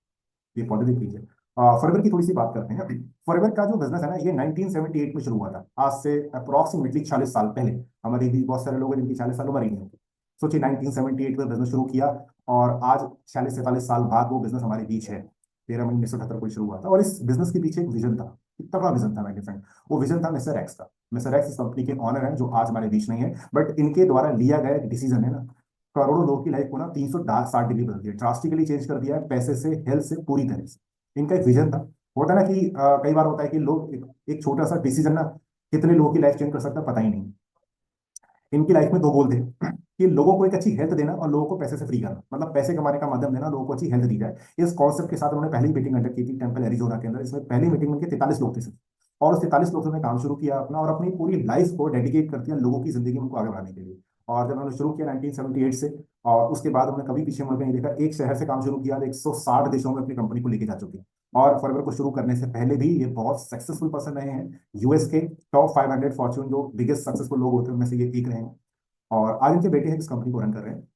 ये पॉजिटिव चीज है। फॉरएवर की थोड़ी सी बात करते हैं। फॉरएवर का जो बिजनेस है ना, ये 1978 में शुरू हुआ था, आज से अप्रोक्सीमेटली 40 साल पहले। हमारे भी बहुत सारे लोग हैं जिनकी 40 साल उम्र ही नहीं होती। सोचिए 1978 में बिजनेस शुरू किया, और आज 40 से 45 साल बाद वो बिजनेस हमारे बीच है। 13 मई 1978 को शुरू हुआ था, और इस बिजनेस के पीछे एक विजन था, इतना बड़ा विजन था माय फ्रेंड। वो विजन था मिस्टर एक्स का। मिस्टर एक्स इस कंपनी के ऑनर हैं जो आज हमारे बीच नहीं है, बट इनके द्वारा लिया गया एक डिसीजन है ना, करोड़ों लोगों की लाइफ को ना 360 डिग्री बदल दिया, ड्रास्टिकली चेंज कर दिया है, पैसे से, हेल्थ से, पूरी तरह से। इनका एक विजन था। होता है ना कि कई बार होता है कि लोग एक छोटा सा डिसीजन ना कितने लोगों की लाइफ चेंज कर सकता है पता ही नहीं। इनकी लाइफ में दो गोल थे कि लोगों को एक अच्छी हेल्थ देना और लोगों को पैसे से फ्री करना, मतलब पैसे कमाने का माध्यम देना, लोगों को अच्छी हेल्थ दी जाए। इस कॉन्सेप्ट के साथ उन्होंने पहली मीटिंग कंडक्ट की थी टेम्पल एरिजोना के अंदर। इसमें पहली मीटिंग में 43 लोग थे सिर्फ, और उस 43 लोगों ने काम शुरू किया अपना, और अपनी पूरी लाइफ को डेडिकेट कर दिया लोगों की जिंदगी में उनको आगे बढ़ाने के लिए। और जब उन्होंने शुरू किया 1978 से, और उसके बाद उन्होंने कभी पीछे मुड़ के नहीं देखा। एक शहर से काम शुरू किया, 160 देशों में अपनी कंपनी को लेके जा चुके हैं। और फॉरएवर को शुरू करने से पहले भी ये बहुत सक्सेसफुल पर्सन रहे हैं, यूएस के टॉप 500 फॉर्च्यून जो बिगेस्ट सक्सेसफुल लोग होते हैं उनमें से ये एक रहे हैं। और आज इनके बेटे हैं इस कंपनी को रन कर रहे हैं।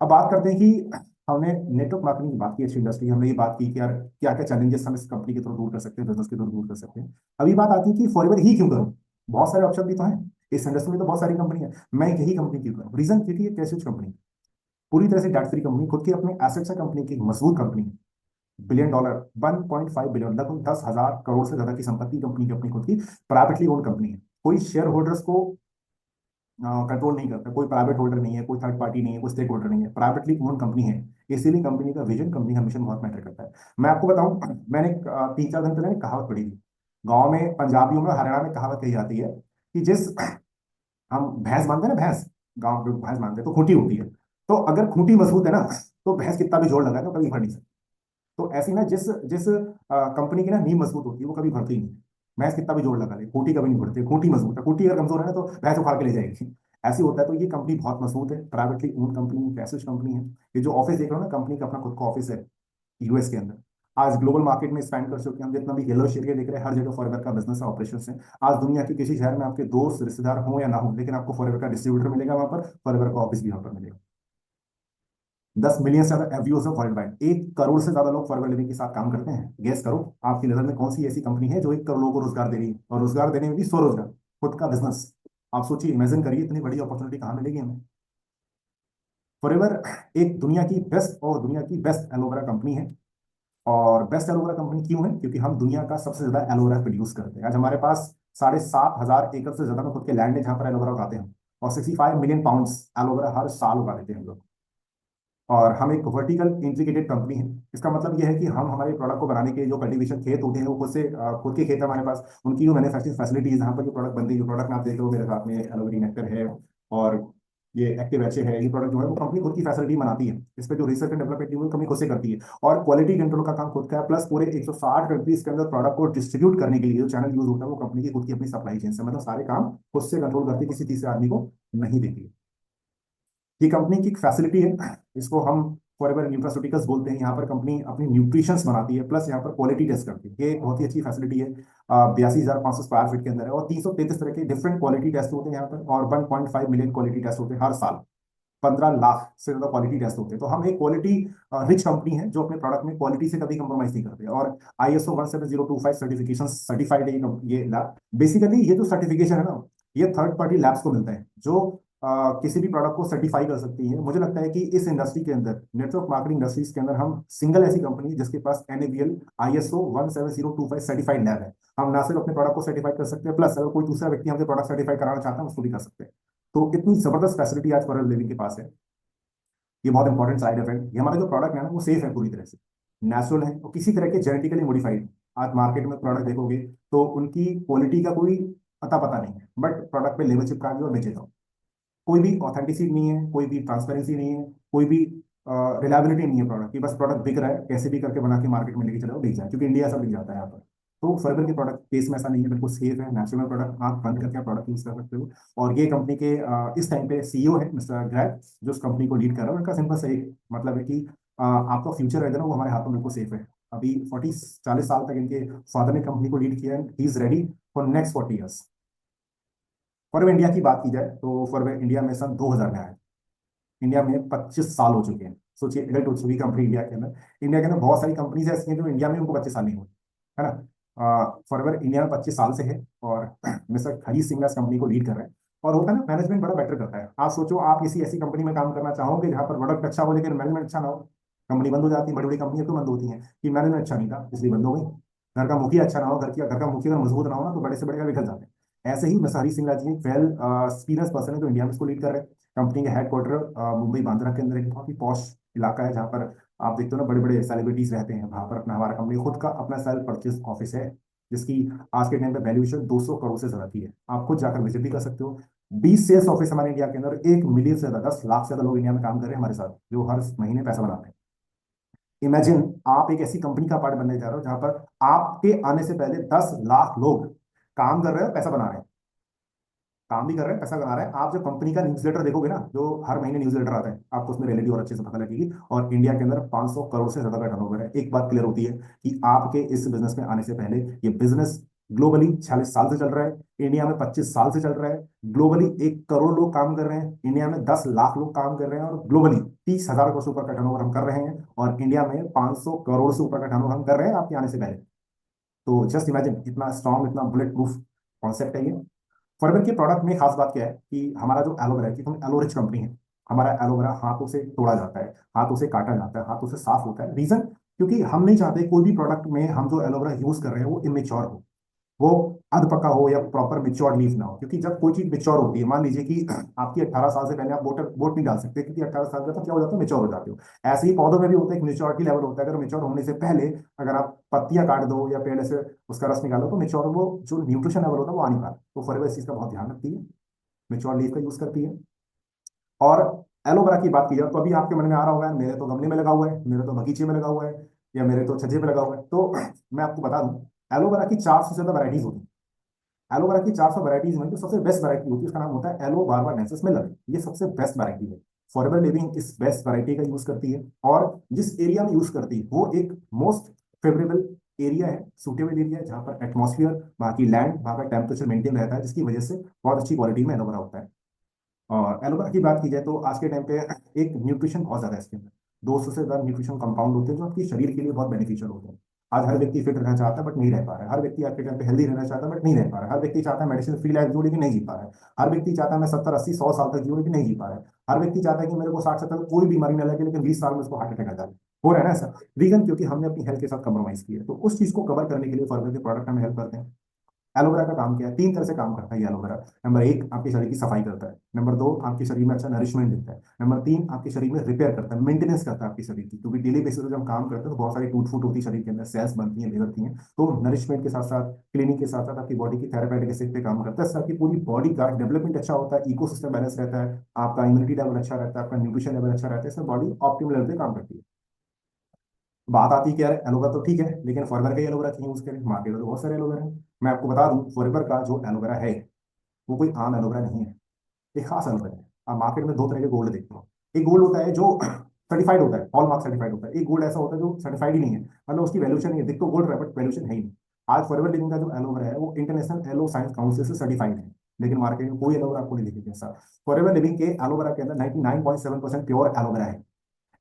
अब बात करते हैं कि हमने नेटवर्क मार्केटिंग की बात की, अच्छी इंडस्ट्री, हमने ये बात की कि यार क्या क्या चैलेंजेस हम इस कंपनी के थ्रू दूर कर सकते हैं, बिजनेस के थ्रू दूर कर सकते हैं। अभी बात आती है कि फॉरएवर ही क्यों करूं, बहुत सारे ऑप्शन भी तो हैं इस इंडस्ट्री में, तो बहुत सारी कंपनी है, मैं यही कंपनी क्यों करूं। रीजन क्योंकि ये कैसे कंपनी, पूरी तरह से डेट फ्री कंपनी, खुद की अपने एसेट्स है कंपनी की, मजबूत कंपनी है, बिलियन डॉलर, 1.5 बिलियन, लगभग 10,000 करोड़ से ज्यादा की संपत्ति कंपनी की अपनी खुद की, प्राइवेटली ओन कंपनी है। कोई शेयर होल्डर्स को कंट्रोल नहीं करता, कोई प्राइवेट होल्डर नहीं है, कोई थर्ड पार्टी नहीं है, कोई स्टेक होल्डर नहीं है, प्राइवेटली ओन कंपनी है। इसीलिए कंपनी का विजन, कंपनी का मिशन बहुत मैटर करता है। मैं आपको बताऊं, मैंने 3-4 दिन पहले एक कहावत पढ़ी थी। गांव में, पंजाबियों में, हरियाणा में कहावत कही जाती है कि जिस, हम भैंस मानते हैं ना, भैंस, गांव में भैंस मानते हैं तो खूंटी होती है। तो अगर खूंटी मजबूत है ना, तो भैंस कितना भी जोर लगाए तो कभी भर नहीं सकती। तो ऐसी ना, जिस जिस कंपनी की ना नींव मजबूत होती है वो कभी भरती नहीं। भैंस कितना भी जोर लगा ले, खूंटी कभी नहीं भरती, खूंटी मजबूत है, खूंटी अगर कमजोर है ना तो भैंस उखाड़ के ले जाएगी। ऐसे होता है। तो ये कंपनी बहुत मजबूत है, प्राइवेटली ओन कंपनी, कैसे कंपनी है। ये जो ऑफिस देख रहे हो ना, कंपनी का अपना खुद का ऑफिस है यूएस के अंदर। आज ग्लोबल मार्केट में स्पेंड कर चुके हैं हम, जितना भी येलो शेयर देख रहे हैं, हर जगह फॉरएवर का बिजनेस ऑपरेशन है। आज दुनिया के किसी शहर में आपके दोस्त रिश्तेदार हो या ना हो, लेकिन आपको फॉरएवर का डिस्ट्रीब्यूटर मिलेगा वहां पर, फॉरएवर का ऑफिस भी वहां पर मिलेगा। 10 मिलियन से ज्यादा एवयूज है वर्ल्ड वाइड, 1 करोड़ से ज्यादा लोग फॉरएवर लिविंग के साथ काम करते हैं। गेस करो, आपकी नजर में कौन सी ऐसी कंपनी है जो 1 करोड़ लोगों को रोजगार दे रही है, और रोजगार देने में भी स्वरोजगार, खुद का बिजनेस। आप सोचिए, इमेजिन करिए, इतनी बड़ी अपॉर्चुनिटी कहाँ मिलेगी हमें। फॉरएवर एक दुनिया की बेस्ट, और दुनिया की बेस्ट एलोवेरा कंपनी है। और बेस्ट एलोवेरा कंपनी क्यों है, क्योंकि हम दुनिया का सबसे ज्यादा एलोवेरा प्रोड्यूस करते हैं। आज हमारे पास 7,500 एकड़ से ज्यादा में खुद के लैंड है जहां पर एलोवेरा उगाते हैं। और 65 मिलियन पाउंड्स एलोवेरा हर साल उगा देते हैं हम लोग। और हम एक वर्टिकल इंटीग्रेटेड कंपनी है। इसका मतलब यह है कि हम हमारे प्रोडक्ट को बनाने के लिए जो कल्टीवेशन खेत होते हैं वो खुद से, खुद के खेत है हमारे पास, उनकी जो मैन्युफैक्चरिंग फैसिलिटीज जहाँ पर जो प्रोडक्ट बनती है, जो प्रोडक्ट आप देख रहे हो मेरे साथ में, एलोवेरा नेक्टर है, और ये एक्टिव एचए है, ये प्रोडक्ट जो है वो कंपनी खुद की फैसिलिटी बनाती है। इस पे जो रिसर्च एंड डेवलपमेंट टीम है कंपनी खुद से करती है, और क्वालिटी कंट्रोल का काम खुद का है। प्लस पूरे 160 कंट्रीज के अंदर प्रोडक्ट को डिस्ट्रीब्यूट करने के लिए जो चैनल यूज होता है वो कंपनी की खुद की अपनी सप्लाई चेन से, मतलब सारे काम खुद से कंट्रोल करती है, किसी तीसरे आदमी को नहीं देती है। ये कंपनी की एक फैसिलिटी है, इसको हम फॉरएवर न्यूट्रास्यूटिकल्स बोलते हैं। यहाँ पर कंपनी अपनी न्यूट्रिशंस बनाती है, प्लस यहाँ पर क्वालिटी टेस्ट करती है। ये एक बहुत ही अच्छी फैसिलिटी है। 82,500 स्क्वायर फीट के अंदर है, और 333 तरह के डिफरेंट क्वालिटी टेस्ट होते हैं यहाँ पर, और 1.5 मिलियन क्वालिटी टेस्ट होते हैं हर साल। 15 लाख से ज्यादा क्वालिटी टेस्ट होते हैं। तो हम एक क्वालिटी रिच कंपनी है जो अपने प्रोडक्ट में क्वालिटी से कभी कंप्रोमाइज नहीं करते। और ISO 17025 सर्टिफिकेशन सर्टिफाइड है ये लैब। बेसिकली ये जो सर्टिफिकेशन है ना, ये थर्ड पार्टी लैब्स को मिलता है जो किसी भी प्रोडक्ट को सर्टिफाई कर सकती है। मुझे लगता है कि इस इंडस्ट्री के अंदर, नेटवर्क मार्केटिंग इंडस्ट्रीज के अंदर, हम सिंगल ऐसी कंपनी है जिसके पास NABL ISO 17025 सर्टिफाइड लैब है। हम ना सिर्फ अपने प्रोडक्ट को सर्टिफाई कर सकते हैं, प्लस अगर कोई दूसरा व्यक्ति हमसे प्रोडक्ट सर्टिफाई कराना चाहता है उसको भी कर सकते हैं। तो इतनी जबरदस्त फैसिलिटी आज फॉरेवर लिविंग के पास है। ये बहुत इंपॉर्टेंट साइड इफेक्ट, ये हमारा जो प्रोडक्ट है ना वो सेफ है पूरी तरह से, नेचुरल है, और किसी तरह के जेनेटिकली मॉडिफाइड। आज मार्केट में प्रोडक्ट देखोगे तो उनकी क्वालिटी का कोई अता पता नहीं है, बट प्रोडक्ट पे लेबल चिपका दिया और बेचे जाओ। कोई भी ऑथेंटिसिटी नहीं है, कोई भी ट्रांसपेरेंसी नहीं है, कोई भी रिलायबिलिटी नहीं है प्रोडक्ट की। बस प्रोडक्ट बिक रहा है, कैसे भी करके बना के मार्केट में लेके चलो, बिक जाए, क्योंकि इंडिया सब बिक जाता है यहाँ पर। तो फर्गर के प्रोडक्ट केस में ऐसा नहीं है, बिल्कुल सेफ है, नेचुरल प्रोडक्ट, आप बंद करके प्रोडक्ट यूज कर सकते हो। और ये कंपनी के इस टाइम पे CEO है मिस्टर ग्रैग, जो इस कंपनी को लीड कर रहा है। उनका सिंपल सही मतलब है कि आपका फ्यूचर है ना वो हमारे हाथों में बिल्कुल सेफ है। अभी 40 40 साल तक इनके फादर ने कंपनी को लीड किया है, he is ready for next 40 years. फॉरवे इंडिया की बात की जाए तो फॉरवे इंडिया में सन 2000 में आया। इंडिया में 25 साल हो चुके हैं। सोचिए, एडेल्ट हो चुकी कंपनी इंडिया के अंदर। इंडिया के अंदर बहुत सारी कंपनीज ऐसी हैं जो इंडिया में उनको 25 साल नहीं हुए, है ना। फॉरएवर इंडिया में 25 साल से है, और मिस्टर हरी सिंह इस कंपनी को लीड कर रहे हैं। और होता है ना, मैनेजमेंट बड़ा बेटर करता है। आप सोचो, आप किसी ऐसी कंपनी में काम करना चाहोगे जहां पर प्रोडक्ट अच्छा हो लेकिन मैनेजमेंट अच्छा ना हो, कंपनी बंद हो जाती है। बड़ी बड़ी कंपनियां क्यों बंद होती हैं? कि मैनेजमेंट अच्छा नहीं था इसलिए बंद हो गई। घर का मुखिया अच्छा ना हो, घर का मुखिया अगर मजबूत ना हो ना, तो बड़े से बड़े का बिखर जाते हैं। ऐसे ही मिस्टर हरी सिंह जी एक वेल एक्सपीरियंस पर्सन है जो इंडिया में इसको लीड कर रहे हैं। कंपनी के हेडक्वार्टर मुंबई बांद्रा के अंदर एक बहुत ही पॉश इलाका है, जहाँ पर आप देखते हो ना बड़े बड़े सेलिब्रिटीज रहते हैं। वहां पर अपना हमारा कंपनी खुद का अपना सेल्फ परचेज ऑफिस है, जिसकी आज के टाइम पे वैल्यूएशन 200 करोड़ से ज्यादा की है। आप खुद जाकर विजिट भी कर सकते हो। 20 सेल्स ऑफिस हमारे इंडिया के अंदर, 1 मिलियन से ज्यादा, 10 लाख से ज्यादा लोग इंडिया में काम कर रहे हैं हमारे साथ, जो हर महीने पैसा बनाते हैं। इमेजिन, आप एक ऐसी कंपनी का पार्ट बनने जा रहे हो जहां पर आपके आने से पहले 10 लाख लोग काम कर रहे हैं, पैसा बना रहे हैं। काम भी कर रहे हैं, पैसा कमा रहे हैं। आप जब कंपनी का न्यूज़लेटर देखोगे ना, जो हर महीने न्यूज़लेटर आता है, आपको उसमें रियलिटी और अच्छे से पता लगेगी। और इंडिया के अंदर 500 करोड़ से ज्यादा का टर्नओवर है। एक बात क्लियर होती है कि आपके इस बिजनेस में आने से पहले ये बिजनेस ग्लोबली 46 साल से चल रहा है, इंडिया में 25 साल से चल रहा है। ग्लोबली 1 करोड़ लोग काम कर रहे हैं, इंडिया में 10 लाख लोग काम कर रहे हैं, और ग्लोबली 30,000 करोड़ से ऊपर का टर्नओवर हम कर रहे हैं, और इंडिया में 500 करोड़ से ऊपर का टर्नओवर हम कर रहे हैं आपके आने से पहले। तो जस्ट इमेजिन, इतना स्ट्रॉन्ग, इतना बुलेट प्रूफ कॉन्सेप्ट है ये। फॉरएवर के प्रोडक्ट में खास बात क्या है कि हमारा जो एलोवेरा है, कि हम एलोरिच कंपनी है। हमारा एलोवेरा हाथों से तोड़ा जाता है, हाथों से काटा जाता है, हाथों से साफ होता है। रीजन, क्योंकि हम नहीं चाहते कोई भी प्रोडक्ट में हम जो एलोवेरा यूज कर रहे हैं वो इमेच्योर हो, वो अध पका हो, या प्रॉपर मिच्योर लीफ ना हो। क्योंकि जब कोई चीज मिच्योर होती है, मान लीजिए कि आपकी 18 साल से पहले आप वोट नहीं डाल सकते, क्योंकि 18 साल का तो क्या हो जाता है, मिच्योर हो जाते हो। ऐसे ही पौधों में भी होता है, एक मेच्योरिटी लेवल होता है। अगर मिच्योर होने से पहले अगर आप पत्तियां काट दो या पेड़ से उसका रस निकालो, तो मिच्योर वो जो न्यूट्रिशन लेवल होता है वो आ नहीं पाता। तो फॉरएवर इस चीज का बहुत ध्यान रखती है, मिच्योर लीफ का यूज करती है। और एलोवेरा की बात की जाए तो अभी आपके मन में आ रहा होगा, मेरे तो गमले में लगा हुआ है, मेरे तो बगीचे में लगा हुआ है, या मेरे तो छज्जे पे लगा हुआ है। तो मैं आपको बता दूं, एलोवेरा की 400 से ज्यादा वैरायटीज होती है। एलोवेरा की 400 वैरायटीज में जो सबसे बेस्ट वैरायटी होती है उसका नाम होता है एलो बार्बाडेंसिस मिलर। ये सबसे बेस्ट वैरायटी है। फॉरएवर लिविंग इस बेस्ट वैरायटी का यूज करती है, और जिस एरिया में यूज करती है वो एक मोस्ट फेवरेबल एरिया है, सूटेबल एरिया है, जहाँ पर एटमॉस्फियर, वहाँ की लैंड, वहाँ का टेम्परेचर मेंटेन रहता है, जिसकी वजह से बहुत अच्छी क्वालिटी में एलोवेरा होता है। और एलोवेरा की बात की जाए तो आज के टाइम पे एक न्यूट्रिशन बहुत ज्यादा है इसके अंदर। 200 से ज्यादा न्यूट्रिशन कंपाउंड होते हैं जो आपके शरीर के लिए बहुत बेनिफिशियल होते हैं। आज हर व्यक्ति फिट रहना चाहता है बट नहीं रह पा रहा है। हर व्यक्ति आज के टाइम पे हेल्दी रहना चाहता है बट नहीं रह पा रहा है। हर व्यक्ति चाहता है मेडिसिन फ्री लाइफ जीऊं लेकिन नहीं जी पा रहा है। हर व्यक्ति चाहता है मैं 70 80 100 साल तक जीऊं लेकिन नहीं जी पा रहा है। हर व्यक्ति चाहता है कि मेरे को 60 70 कोई बीमारी ना लगे, लेकिन 20 साल में उसको हार्ट अटैक आ जाए। हो रहा है ना ऐसा? रीजन, क्योंकि हमने अपनी हेल्थ के साथ कम्प्रोमाइज किया है। तो उस चीज को कवर करने के लिए फॉरवर्ड के प्रोडक्ट हमें हेल्प करते हैं। एलोवेरा का काम क्या है? तीन तरह से काम करता है ये एलोवेरा। नंबर एक, आपके शरीर की सफाई करता है। नंबर दो, आपके शरीर में अच्छा नरिशमेंट देता है। नंबर तीन, आपके शरीर में रिपेयर करता है, मेंटेनेंस करता है आपके शरीर की, क्योंकि डेली बेसिस पे जब हम काम करते हैं तो बहुत सारी टूट फूट होती है शरीर के अंदर, सेल्स बनती हैं, बिगड़ती हैं। तो नरिशमेंट के साथ साथ, क्लीनिंग के साथ साथ आपकी बॉडी की थेरापेटिक एस्पेक्ट पे काम करता है। इससे आपकी पूरी बॉडी का डेवलपमेंट अच्छा होता है, इकोसिस्टम बैलेंस रहता है, आपका इम्यूनिटी लेवल अच्छा रहता है, आपका न्यूट्रिशन लेवल अच्छा रहता है, इससे बॉडी ऑप्टिमल लेवल पे काम करती है। बात आती है कि यार एलोवेरा तो ठीक है, लेकिन फॉरएवर का एलोवेरा क्यों यूज करें? मार्केट में तो बहुत सारे एलोवेरा है। मैं आपको बता दूं, फॉरएवर का जो एलोवेरा है वो कोई आम एलोवेरा नहीं है, एक खास एलोवेरा है। आप मार्केट में दो तरह के गोल्ड देखते हो। एक गोल्ड होता है जो सर्टिफाइड होता है, हॉलमार्क सर्टिफाइड होता है। एक गोल्ड ऐसा होता है जो सर्टिफाइड ही नहीं है, मतलब उसकी वैल्यूशन नहीं है, दिख तो गोल्ड रहा है बट वैल्यूशन है ही नहीं। आज फॉरएवर लिविंग का जो एलोवेरा है वो इंटरनेशनल एलो साइंस काउंसिल से सर्टिफाइड है, लेकिन मार्केट में कोई एलोवेरा आपको नहीं दिखेगा ऐसा। फॉरएवर लिविंग के एलोवेरा के अंदर 99.7% प्योर एलोवेरा है,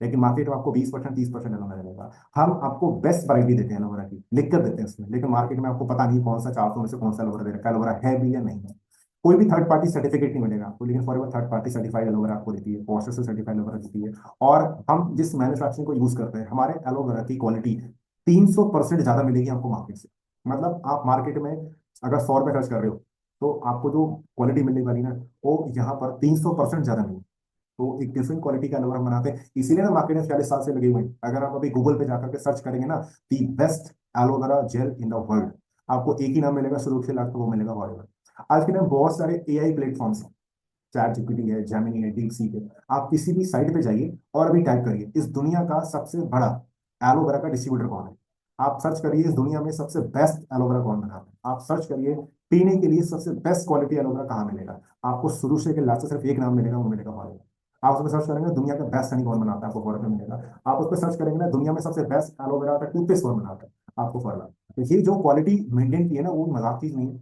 लेकिन मार्केट में आपको 20% 30% एलोवेरा मिलेगा। हम आपको बेस्ट वैरायटी देते हैं एलोवेरा की, लिख कर देते हैं उसमें, लेकिन मार्केट में आपको पता नहीं कौन सा 400 में से कौन सा एलोवेरा दे रखा है, एलोवेरा है भी या नहीं है। कोई भी थर्ड पार्टी सर्टिफिकेट नहीं मिलेगा आपको, लेकिन forever third party certified aloe vera आपको देती है, पॉस्चर से सर्टिफाइड एलोवेरा देती है। और हम जिस मैन्युफैक्चरिंग को यूज करते हैं, हमारे एलोवेरा की क्वालिटी 300% ज्यादा मिलेगी आपको मार्केट से। मतलब आप मार्केट में अगर 100 रुपये खर्च कर रहे हो, तो आपको जो क्वालिटी मिलने वाली ना, वो यहाँ पर 300% ज्यादा मिलेगी। तो एक डिफरेंट क्वालिटी का एलोवेरा हम बनाते हैं, इसीलिए ना मार्केट में 40 साल से लगे हुए हैं। अगर आप अभी गूगल पे जाकर के सर्च करेंगे ना, the best aloe vera gel in the world, आपको एक ही नाम मिलेगा शुरू से लास्ट तक, वो मिलेगा फॉरएवर। आज के टाइम बहुत सारे एआई प्लेटफॉर्म्स हैं, चैट जीपीटी है, जेमिनी है, डीप सीक है। आप किसी भी साइट पे जाइए और अभी टाइप करिए इस दुनिया का सबसे बड़ा एलोवेरा का डिस्ट्रीब्यूटर कौन है। आप सर्च करिए इस दुनिया में सबसे बेस्ट एलोवेरा कौन बनाता है। आप सर्च करिए पीने के लिए सबसे बेस्ट क्वालिटी एलोवेरा कहाँ मिलेगा। आपको शुरू से लास्ट से सिर्फ एक नाम मिलेगा, वो मिलेगा फॉरएवर। आप उसमें सर्च करेंगे दुनिया का बेस्ट हनी कौन बनाता है, आपको फॉरएवर मिलेगा। आप उस पर सर्च करेंगे ना दुनिया में सबसे बेस्ट एलोवेरा का टूथपेस्ट कौन बनाता है, आपको फॉरएवर। तो ये जो क्वालिटी मेंटेन की है ना, वो मजाक चीज नहीं है।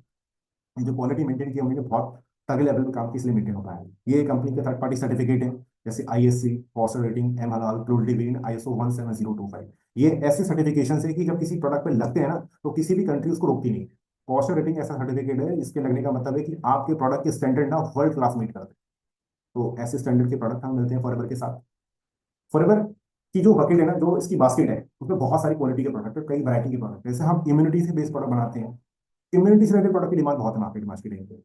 ये जो क्वालिटी मेंटेन की है उन्होंने बहुत तगड़े लेवल पे काम की, इसलिए मेंटेन हो पाया है। ये कंपनी के थर्ड पार्टी सर्टिफिकेट है, जैसे आईएससी, फॉस्टर रेटिंग, एम हलाल, क्लोजली ग्रीन, आईएसओ 17025। ये ऐसे सर्टिफिकेशन है कि जब किसी प्रोडक्ट पे लगते हैं ना, तो किसी भी कंट्री उसको रोकती नहीं। फॉस्टर रेटिंग ऐसा सर्टिफिकेट है, इसके लगने का मतलब है कि आपके प्रोडक्ट के स्टैंडर्ड ना वर्ल्ड क्लास मीट करते हैं। तो ऐसे स्टैंडर्ड के प्रोडक्ट हमें मिलते हैं फॉरएवर के साथ। फॉरएवर की जो बकेट है ना, जो इसकी बास्केट है, उसमें बहुत सारी क्वालिटी के प्रोडक्ट है, कई वैरायटी के प्रोडक्ट है। जैसे हम इम्यूनिटी से बेस्ड प्रोडक्ट बनाते हैं, इम्यूनिटी से रिलेटेड प्रोडक्ट की डिमांड बहुत है मार्केट में आज के टाइम पे।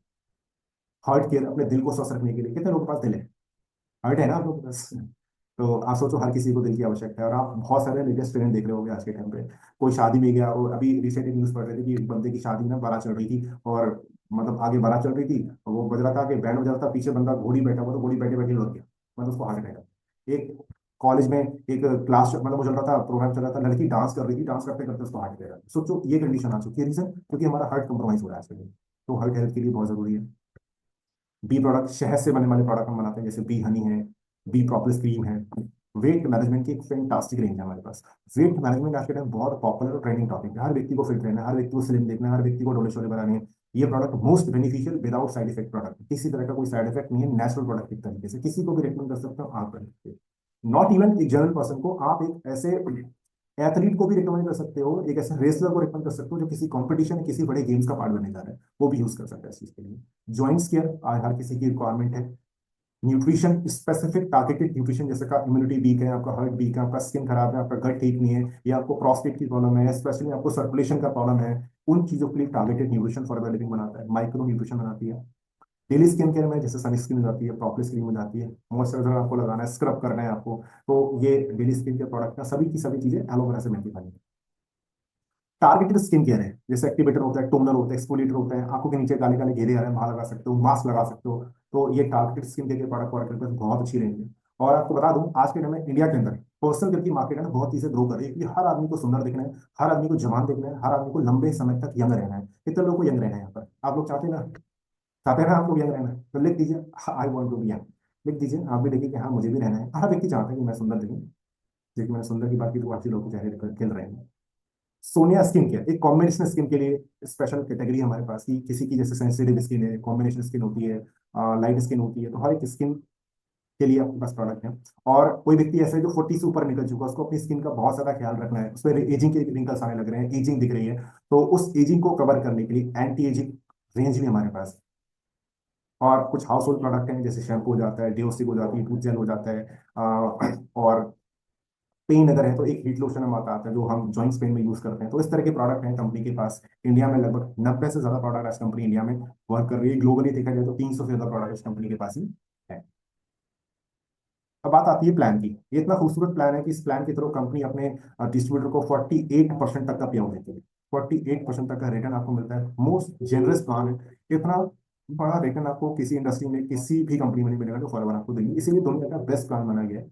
हार्ट केयर, अपने दिल को स्वस्थ रखने के लिए, कितने लोगों के पास दिल है? हार्ट है ना आप लोगों के पास? तो आप सोचो, हर किसी को दिल की आवश्यकता है। और आप बहुत सारे लेटेस्ट ट्रेंड देख रहे होंगे आज के टाइम पे। कोई शादी में गया, और अभी रिसेंटली न्यूज पढ़ रहे थे कि एक बंदे की शादी में बारात चल रही थी, और मतलब आगे बारात चल रही थी और वो बज रहा था कि बैंड बज रहा था, पीछे बंदा घोड़ी बैठा हुआ, तो घोड़ी बैठे बैठे लग गया, मतलब उसको हार्ट अटैक आया। एक कॉलेज में एक क्लास मतलब वो चल रहा था, प्रोग्राम चल रहा था, लड़की डांस कर रही थी, डांस करते करते उसको हार्ट अटैक आया। सोचो ये कंडीशन आ चुकी है, रीजन क्योंकि हमारा हार्ट कंप्रोमाइज हो रहा है आजकल। तो हार्ट हेल्थ के लिए बहुत जरूरी है। बी प्रोडक्ट, शहद से बनने वाले प्रोडक्ट हम बनाते हैं, जैसे बी हनी है, बी प्रोपोलिस क्रीम है। वेट मैनेजमेंट की एक फैंटास्टिक रेंज है हमारे पास। वेट मैनेजमेंट आज के टाइम बहुत पॉपुलर और ट्रेंडिंग टॉपिक है। हर व्यक्ति को फिट रहना है, हर व्यक्ति को स्लिम देखना है, हर व्यक्ति को डोले शोले बनाने हैं। ये product most beneficial without side effect product, किसी तरह का कोई साइड इफेक्ट नहीं है, नेचुरल प्रोडक्ट एक तरीके से किसी को भी रिकमेंड कर सकते हो आप कर सकते हो। नॉट इवन एक जनरल पर्सन को, आप एक ऐसे एथलीट को भी रिकमेंड कर सकते हो, एक ऐसे रेसलर को रिकमेंड कर सकते हो जो किसी कंपटीशन, किसी बड़े गेम्स का पार्ट बनने जा रहा है, वो भी यूज कर सकता है इस चीज के लिए। जॉइंट्स केयर आज हर किसी की रिक्वायरमेंट है। न्यूट्रिशन, स्पेसिफिक टारगेटेड न्यूट्रिशन, जैसे का इम्यूनिटी वीक है, आपका हार्ट वीक है, आपका स्किन खराब है, आपका गट ठीक नहीं है, या आपको प्रोस्टेट की प्रॉब्लम है, स्पेशली आपको सर्कुलेशन का प्रॉब्लम है, उन चीजों के लिए टारगेटेड न्यूट्रिशन फॉर लिविंग बनाता है, माइक्रो न्यूट्रिशन बनाती है। डेली स्किन केयर में जैसे सन स्क्रीन हो जाती है, प्रॉपर स्क्रीन हो जाती है, मॉइस्चराइजर आपको लगाना है, स्क्रब करना है आपको, तो ये डेली स्किन केयर प्रोडक्ट का सभी की सभी चीजें एलोवेरा से मिलती है। टारगेटेड स्किन केयर है, जैसे एक्टिवेटर होता है, टोनर होता है, एक्सफोलिएटर होता है, आंखों के नीचे काले काले घेरे आ रहे हैं, वहां लगा सकते हो, मास्क लगा सकते हो। तो ये टारगेटेड स्किन केयर के प्रोडक्ट और बहुत अच्छी रेंज है। और आपको बता दूं, आज के टाइम में इंडिया के अंदर पर्सनल केयर की मार्केट है ना, बहुत तेजी से ग्रो कर रही है, क्योंकि हर आदमी को सुंदर दिखना है, हर आदमी को जवान दिखना है, हर आदमी को लंबे समय तक यंग रहना है। कितने लोगों को यंग रहना है यहाँ पर? आप लोग चाहते हैं ना? चाहते हैं ना आप लोग यंग रहना? तो लिख दीजिए, I want to be young. लिख दीजिए, आप भी देखिए कि हाँ मुझे भी रहना है। हर व्यक्ति चाहता है कि मैं सुंदर दिखूं। देखिए मैंने सुंदर की बात की तो काफी लोगों के चेहरे खिल रहे हैं। सोनिया स्किन केयर एक कॉम्बिनेशन स्किन के लिए स्पेशल कैटेगरी है हमारे पास, की किसी की जैसे सेंसिटिव स्किन है, कॉम्बिनेशन स्किन होती है, लाइट स्किन होती है, तो हर एक स्किन के लिए आपके पास प्रोडक्ट है। और कोई व्यक्ति ऐसा है जो 40 से ऊपर निकल चुका है, उसको अपनी स्किन का बहुत ज्यादा ख्याल रखना है, उसमें एजिंग के रिंकल्स आने लग रहे हैं, एजिंग दिख रही है, तो उस एजिंग को कवर करने के लिए एंटी एजिंग रेंज भी हमारे पास है। और कुछ हाउस होल्ड प्रोडक्ट हैं, जैसे शैम्पू हो जाता है, डिओस्टिक हो जाती है, टूथ जेल हो जाता है, और पेन अगर है तो एक हीट लोशन हम आता है जो हम जॉइंट्स पेन में यूज करते हैं। तो इस तरह के प्रोडक्ट हैं कंपनी के पास। इंडिया में लगभग 90 से ज्यादा प्रोडक्ट आज कंपनी इंडिया में वर्क कर रही है। ग्लोबली देखा जाए तो 300 से ज्यादा प्रोडक्ट इस कंपनी के पास ही है। अब बात आती है प्लान की। ये इतना खूबसूरत प्लान है कि इस प्लान के थ्रू कंपनी अपने डिस्ट्रीब्यूटर को 48% तक का पे आउट देती है। 48% तक का रिटर्न आपको मिलता है। मोस्ट जेनरस प्लान है। इतना बड़ा रिटर्न आपको किसी इंडस्ट्री में किसी भी कंपनी में नहीं मिलेगा जो फॉरएवर आपको देगी, इसीलिए दुनिया का बेस्ट प्लान माना गया है।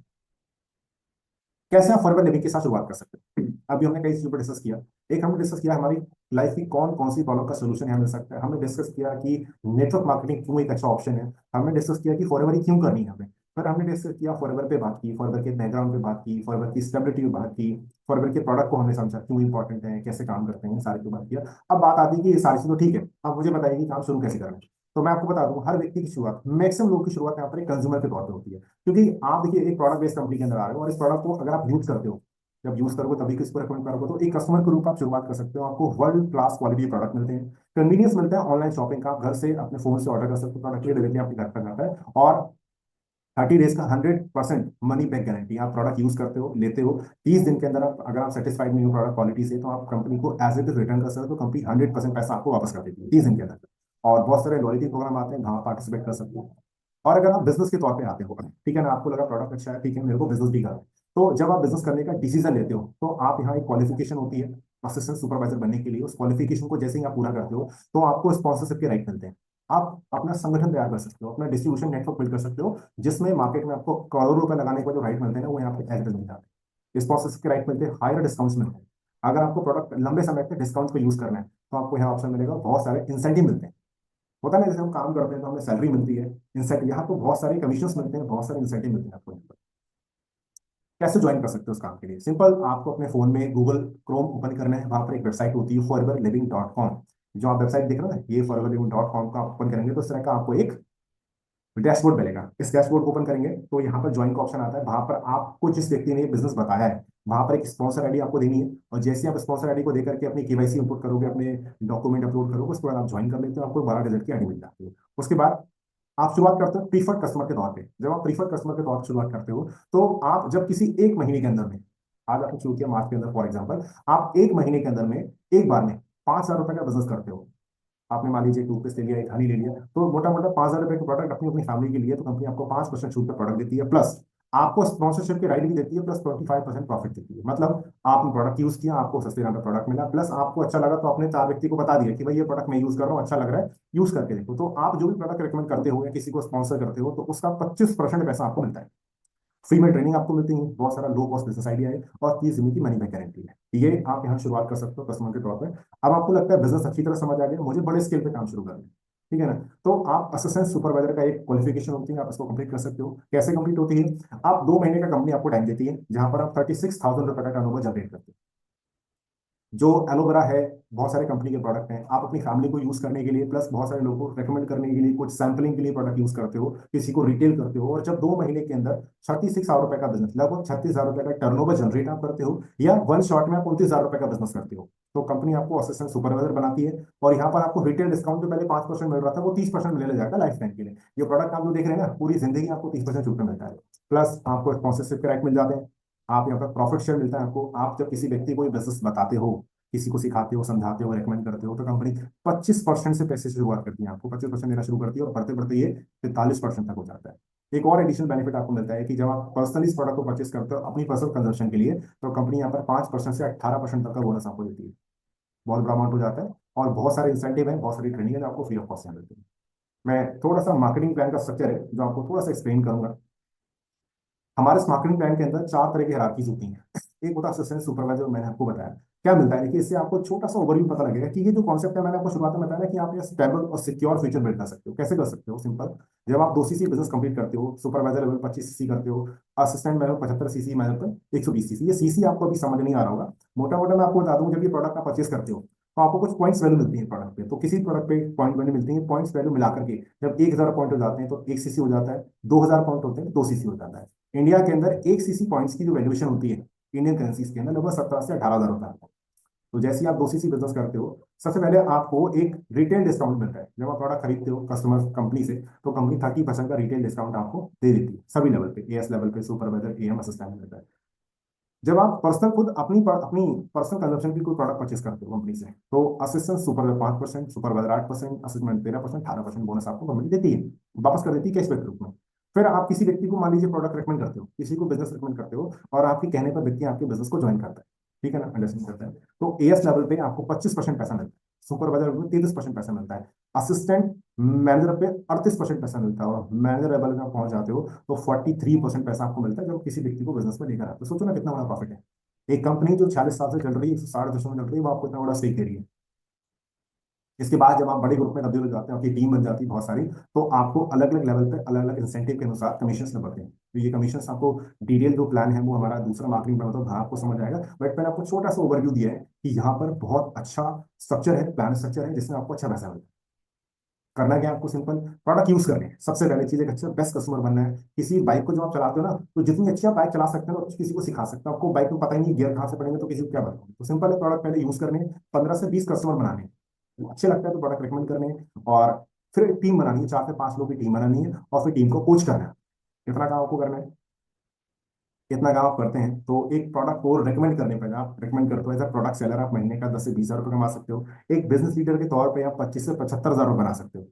कैसे आप फॉरएवर लिविंग के साथ शुरुआत कर सकते हैं? अभी हमने कई चीजों पर डिस्कस किया। एक हमने डिस्कस किया हमारी लाइफ की कौन कौन सी प्रॉब्लम का सोल्यूशन यहाँ मिल सकता है। हमने डिस्कस किया कि नेटवर्क मार्केटिंग क्यों एक अच्छा ऑप्शन है। हमने डिस्कस किया कि फॉरएवर ही क्यों करनी है हमें। फिर हमने डिस्कस किया फॉरएवर पे बात की, फॉरएवर के बैकग्राउंड पे बात की, फॉरएवर की स्टेबिलिटी पे बात की, फॉरएवर के प्रोडक्ट को हमने समझा क्यों इंपॉर्टेंट है, कैसे काम करते हैं, सारे पे बात किया। अब बात आती है कि ये सारी चीज तो ठीक है, अब मुझे बताइए कि काम शुरू कैसे करना है। तो मैं आपको बता दूं, हर व्यक्ति की शुरुआत, मैक्सिमम लोगों की शुरुआत यहाँ पर एक कंज्यूमर के तौर पर होती है। क्योंकि आप देखिए एक प्रोडक्ट बेस्ड कंपनी के अंदर आ रहे हो और इस प्रोडक्ट को अगर आप यूज करते हो, जब यूज करोगे तभी किसको रेकमेंड करोगे, तो एक कस्टमर के रूप आप शुरुआत कर सकते हो। आपको वर्ल्ड क्लास क्वालिटी प्रोडक्ट मिलते हैं, कन्वीनियंस मिलता है, ऑनलाइन शॉपिंग का आप घर से अपने फोन से ऑर्डर कर सकते हो, प्रोडक्ट डायरेक्टली आपके घर पर जाता है। और 30 डेज का 100% मनी बैक गारंटी। आप प्रोडक्ट यूज करते हो, लेते हो, 30 दिन के अंदर आप अगर आप सेटिस्फाइड नहीं हो प्रोडक्ट क्वालिटी से, तो आप कंपनी को एज इट इज रिटर्न कर सकते हो। तो कंपनी 100% पैसा आपको वापस कर देती है 30 दिन के अंदर। और बहुत सारे लॉयल्टी प्रोग्राम आते हैं जहाँ पार्टिसिपेट कर सकते हो। और अगर आप बिजनेस के तौर पे आते हो, ठीक है ना, आपको लगा प्रोडक्ट अच्छा है, ठीक है मेरे को बिजनेस भी करना है, तो जब आप बिजनेस करने का डिसीजन लेते हो तो आप यहाँ एक क्वालिफिकेशन होती है असिस्टेंट सुपरवाइजर बनने के लिए। उस क्वालिफिकेशन को जैसे ही आप पूरा करते हो तो आपको स्पॉन्सरशिप के राइट मिलते हैं। आप अपना संगठन तैयार कर सकते हो, अपना डिस्ट्रीब्यूशन नेटवर्क बिल्ड कर सकते हो, जिसमें मार्केट में आपको करोड़ों रुपए लगाने का जो राइट मिलते हैं ना, वो यहाँ पे एज मिल जाते हैं। स्पॉन्सरशिप के राइट मिलते हैं, हायर डिस्काउंट्स मिलते हैं। अगर आपको प्रोडक्ट लंबे समय तक डिस्काउंट पे यूज करना है तो आपको यहाँ ऑप्शन मिलेगा, बहुत सारे इंसेंटिव मिलते हैं। होता है ना, जैसे हम काम करते हैं तो हमें सैलरी मिलती है, इंसेंटिव यहाँ तो बहुत सारे कमीशन मिलते हैं, बहुत सारे इंसेंटिव मिलते हैं आपको यहाँ पर। कैसे ज्वाइन कर सकते हो उस काम के लिए? सिंपल, आपको अपने फोन में गूगल क्रोम ओपन करना है, वहां पर एक वेबसाइट होती है foreverliving.com। जो आप वेबसाइट देख रहे हो ना, ये foreverliving.com का ओपन करेंगे तो इस तरह का आपको एक डैशबोर्ड मिलेगा। इस डैशबोर्ड को ओपन करेंगे तो यहाँ पर ज्वाइन का ऑप्शन आता है। वहां पर आपको जिस व्यक्ति ने ये बिजनेस बताया है, वहां पर एक स्पॉन्सर आईडी आपको देनी है। और जैसे आप स्पॉन्सर आईडी को देकर के अपनी केवाईसी इनपुट करोगे, अपने डॉक्यूमेंट अपलोड करोगे, उसके बाद आप ज्वाइन कर लेते हो, आपको 12 डिजिट की आईडी मिल जाती है। उसके बाद आप शुरुआत करते हो प्रीफर्ड कस्टमर के तौर पे। जब आप प्रीफर्ड कस्टमर के तौर पर शुरुआत करते हो तो आप जब किसी एक महीने के अंदर में, आज आपने शुरू किया मार्च के अंदर फॉर एग्जाम्पल, आप एक महीने के अंदर में एक बार में 5,000 रुपए का बिजनेस करते हो। आपने मान लीजिए टूथपेस्ट ले लिया, एक हनी ले लिया, तो मोटा मोटा 5,000 रुपए का प्रोडक्ट अपनी अपनी फैमिली के लिए, तो कंपनी आपको 5% छूट पर प्रोडक्ट देती है, प्लस आपको स्पॉन्सरशिप की राइट भी देती है, प्लस 25% प्रॉफिट देती है। मतलब आपने प्रोडक्ट यूज किया, आपको सस्ते दाम पे प्रोडक्ट मिला, प्लस आपको अच्छा लगा तो आपने 4 व्यक्ति को बता दिया कि भाई ये प्रोडक्ट मैं यूज कर रहा हूँ, अच्छा लग रहा है, यूज करके देखो। तो आप जो भी प्रोडक्ट रिकमेंड करते हो या किसी को स्पॉन्सर करते हो तो उसका 25% पैसा आपको मिलता है। फ्री में ट्रेनिंग आपको मिलती है, बहुत सारा लो कॉस्ट बिजनेस आइडिया है, और 30 दिन की मनी बैक गारंटी है। ये आप यहाँ शुरुआत कर सकते हो कस्टमर के तौर पर। अब आपको लगता है बिजनेस अच्छी तरह समझ आ गया, मुझे बड़े स्केल पे काम शुरू करना है, ठीक है ना, तो आप असिस्टेंट सुपरवाइजर का एक क्वालिफिकेशन होती है, आप इसको कंप्लीट कर सकते हो। कैसे कंप्लीट होती है? आप 2 महीने का कंपनी आपको टाइम देती है, जहां पर आप 36,000 रुपए का टर्नओवर जनरेट करते हो। जो एलोवेरा है, बहुत सारे कंपनी के प्रोडक्ट हैं, आप अपनी फैमिली को यूज करने के लिए, प्लस बहुत सारे लोगों को रेकमेंड करने के लिए, कुछ सैंपलिंग के लिए प्रोडक्ट यूज करते हो, किसी को रिटेल करते हो, और जब 2 महीने के अंदर 36,000 रुपए का बिजनेस, लगभग 36,000 रुपए का टर्नओवर जनरेट आप करते हो, या वन शॉट में आप 29,000 रुपए का बिजनेस करते हो, तो कंपनी आपको असिस्टेंट सुपरवाइजर बनाती है। और यहाँ पर आपको रिटेल डिस्काउंट जो पहले 5% मिल रहा था, वो 30% मिलने जाएगा लाइफ टाइम के लिए। ये प्रोडक्ट आप जो देख रहे हैं ना, पूरी जिंदगी आपको 30% छूट मिलता है। प्लस आपको स्पॉन्सरशिप के राइट मिल जाते हैं। आप यहाँ पर प्रॉफिट शेयर मिलता है आपको। आप जब किसी व्यक्ति को ये बिजनेस बताते हो, किसी को सिखाते हो, समझाते हो, रेकमेंड करते हो, तो कंपनी 25% से पैसे से शुरुआत करती है, आपको 25% देना शुरू करती है, और बढ़ते बढ़ते ये 43% तक हो जाता है। एक और एडिशनल बेनिफिट आपको मिलता है कि जब आप पर्सनली इस प्रोडक्ट को परचेस करते हो अपनी पर्सनल कंजप्शन के लिए, तो कंपनी यहाँ पर 5% से 18% तक का बोनस आपको देती है। बहुत बड़ा अमाउंट हो जाता है। और बहुत सारे इंसेंटिव है, बहुत सारी ट्रेनिंग है जो आपको फ्री ऑफ कॉस्ट मिलती है। मैं थोड़ा सा मार्केटिंग प्लान का स्ट्रक्चर है जो आपको थोड़ा सा एक्सप्लेन करूंगा। हमारे इस मार्केटिंग प्लान के अंदर 4 तरह की हायरार्कीज होती हैं। एक होता है असिस्टेंट सुपरवाइजर, मैंने आपको बताया क्या मिलता है। देखिए, इससे आपको छोटा सा ओवरव्यू पता लगेगा कि ये जो कॉन्सेप्ट है, मैंने आपको शुरुआत में बताया ना कि आप ये स्टेबल और सिक्योर फ्यूचर बिल्ड कर सकते हो। कैसे कर सकते हो? सिंपल, जब आप 2 सीसी बिजनेस कंप्लीट करते हो, सुपरवाइजर लेवल 25 सीसी करते हो, assistant level 75 CC, manager 120 CC. ये सीसी आपको अभी समझ नहीं आ रहा होगा। मोटा मोटा मैं आपको बता दूं, जब ये प्रोडक्ट आप परचेस करते हो तो आपको कुछ पॉइंट्स वैल्यू मिलती है प्रोडक्ट पे। तो किसी प्रोडक्ट पे पॉइंट वैल्यू मिलती है, पॉइंट्स वैल्यू मिलाकर के जब 1,000 पॉइंट हो जाते हैं तो 1 सीसी हो जाता है, 2,000 पॉइंट होते हैं 2 सीसी हो जाता है। इंडिया के अंदर 1 सीसी पॉइंट्स की जो वैल्यूएशन होती है इंडियन करेंसीज के अंदर, लगभग 17 से 18,000 होता है। तो जैसे ही आप 2 सीसी बिजनेस करते हो, सबसे पहले आपको एक रिटेल डिस्काउंट मिलता है। जब आप प्रोडक्ट खरीदते हो कस्टमर कंपनी से, तो कंपनी 30% का रिटेल डिस्काउंट आपको दे देती है, सभी लेवल पे, एएस लेवल पे, सुपरवाइजर, एएम, असिस्टेंट लेवल पे। जब आप पर्सनल खुद अपनी पर्सनल कंजम्पशन की कोई प्रोडक्ट परचेस करते हो कंपनी से, तो assistant supervisor 5%, supervisor 8%, assistant 13%, 18% bonus आपको कंपनी देती है, वापस कर देती है कैशबैक के रूप में। फिर आप किसी व्यक्ति को मान लीजिए प्रोडक्ट रेकमेंड करते हो, किसी को बिजनेस रेकमेंड करते हो, और आपके कहने पर व्यक्ति आपके बिजनेस को ज्वाइन करता है, ठीक है ना, अंडरस्टैंड करता है, तो एएस लेवल पे आपको 25% पैसा मिलता है, सुपरवाइजर में 33% पैसा मिलता है, असिस्टेंट मैनेजर पे 38% पैसा मिलता है, और मैनेजर लेवल में आप पहुंच जाते हो तो 43% पैसा आपको मिलता है जब किसी व्यक्ति को बिजनेस में लेकर आते हो। सोचो ना कितना बड़ा प्रॉफिट है। एक कंपनी जो 46 साल से चल रही है, 160 दशमलव चल रही है, वो आपको इतना बड़ा स्टेक दे रही है। इसके बाद जब आप बड़े ग्रुप में तब्दील हो जाते हैं, आपकी टीम बन जाती है बहुत सारी, तो आपको अलग अलग लेवल पे अलग अलग इंसेंटिव के अनुसार कमीशन बढ़ते हैं। तो ये कमीशन आपको डिटेल जो प्लान है वो हमारा दूसरा मार्केटिंग प्लान होता है, आपको समझ आएगा, बट मैंने आपको छोटा सा ओवरव्यू दिया है कि यहाँ पर बहुत अच्छा स्ट्रक्चर है, प्लान स्ट्रक्चर है, जिसमें आपको अच्छा पैसा मिलता है। करना क्या है आपको, सिंपल प्रोडक्ट यूज करने हैं। सबसे पहले चीज एक अच्छा बेस्ट कस्टमर बनना है। किसी बाइक को जो आप चलाते हो ना, तो जितनी अच्छी आप बाइक चला सकते हो ना, किसी को सिखा सकते हो। आपको बाइक में पता ही नहीं गियर कहाँ से पड़ेंगे तो किसी को क्या बताओगे। तो सिंपल है, प्रोडक्ट पहले यूज करने हैं, 15 से 20 कस्टमर बनाने हैं, तो अच्छे लगता है तो प्रोडक्ट रिकमेंड करने हैं, और फिर एक टीम बनानी है, 4 से 5 लोग की टीम बनानी है, और फिर टीम को कोच करना है। कितना काम आपको करना है, कितना काम आप करते हैं, तो एक प्रोडक्ट को रिकमेंड करने पर आप रिकमेंड करते हो एज अ प्रोडक्ट सेलर, आप महीने का 10 से 20 हज़ार रुपये कमा सकते हो। एक बिजनेस लीडर के तौर पे आप 25 से 75 हज़ार रुपये बना सकते हो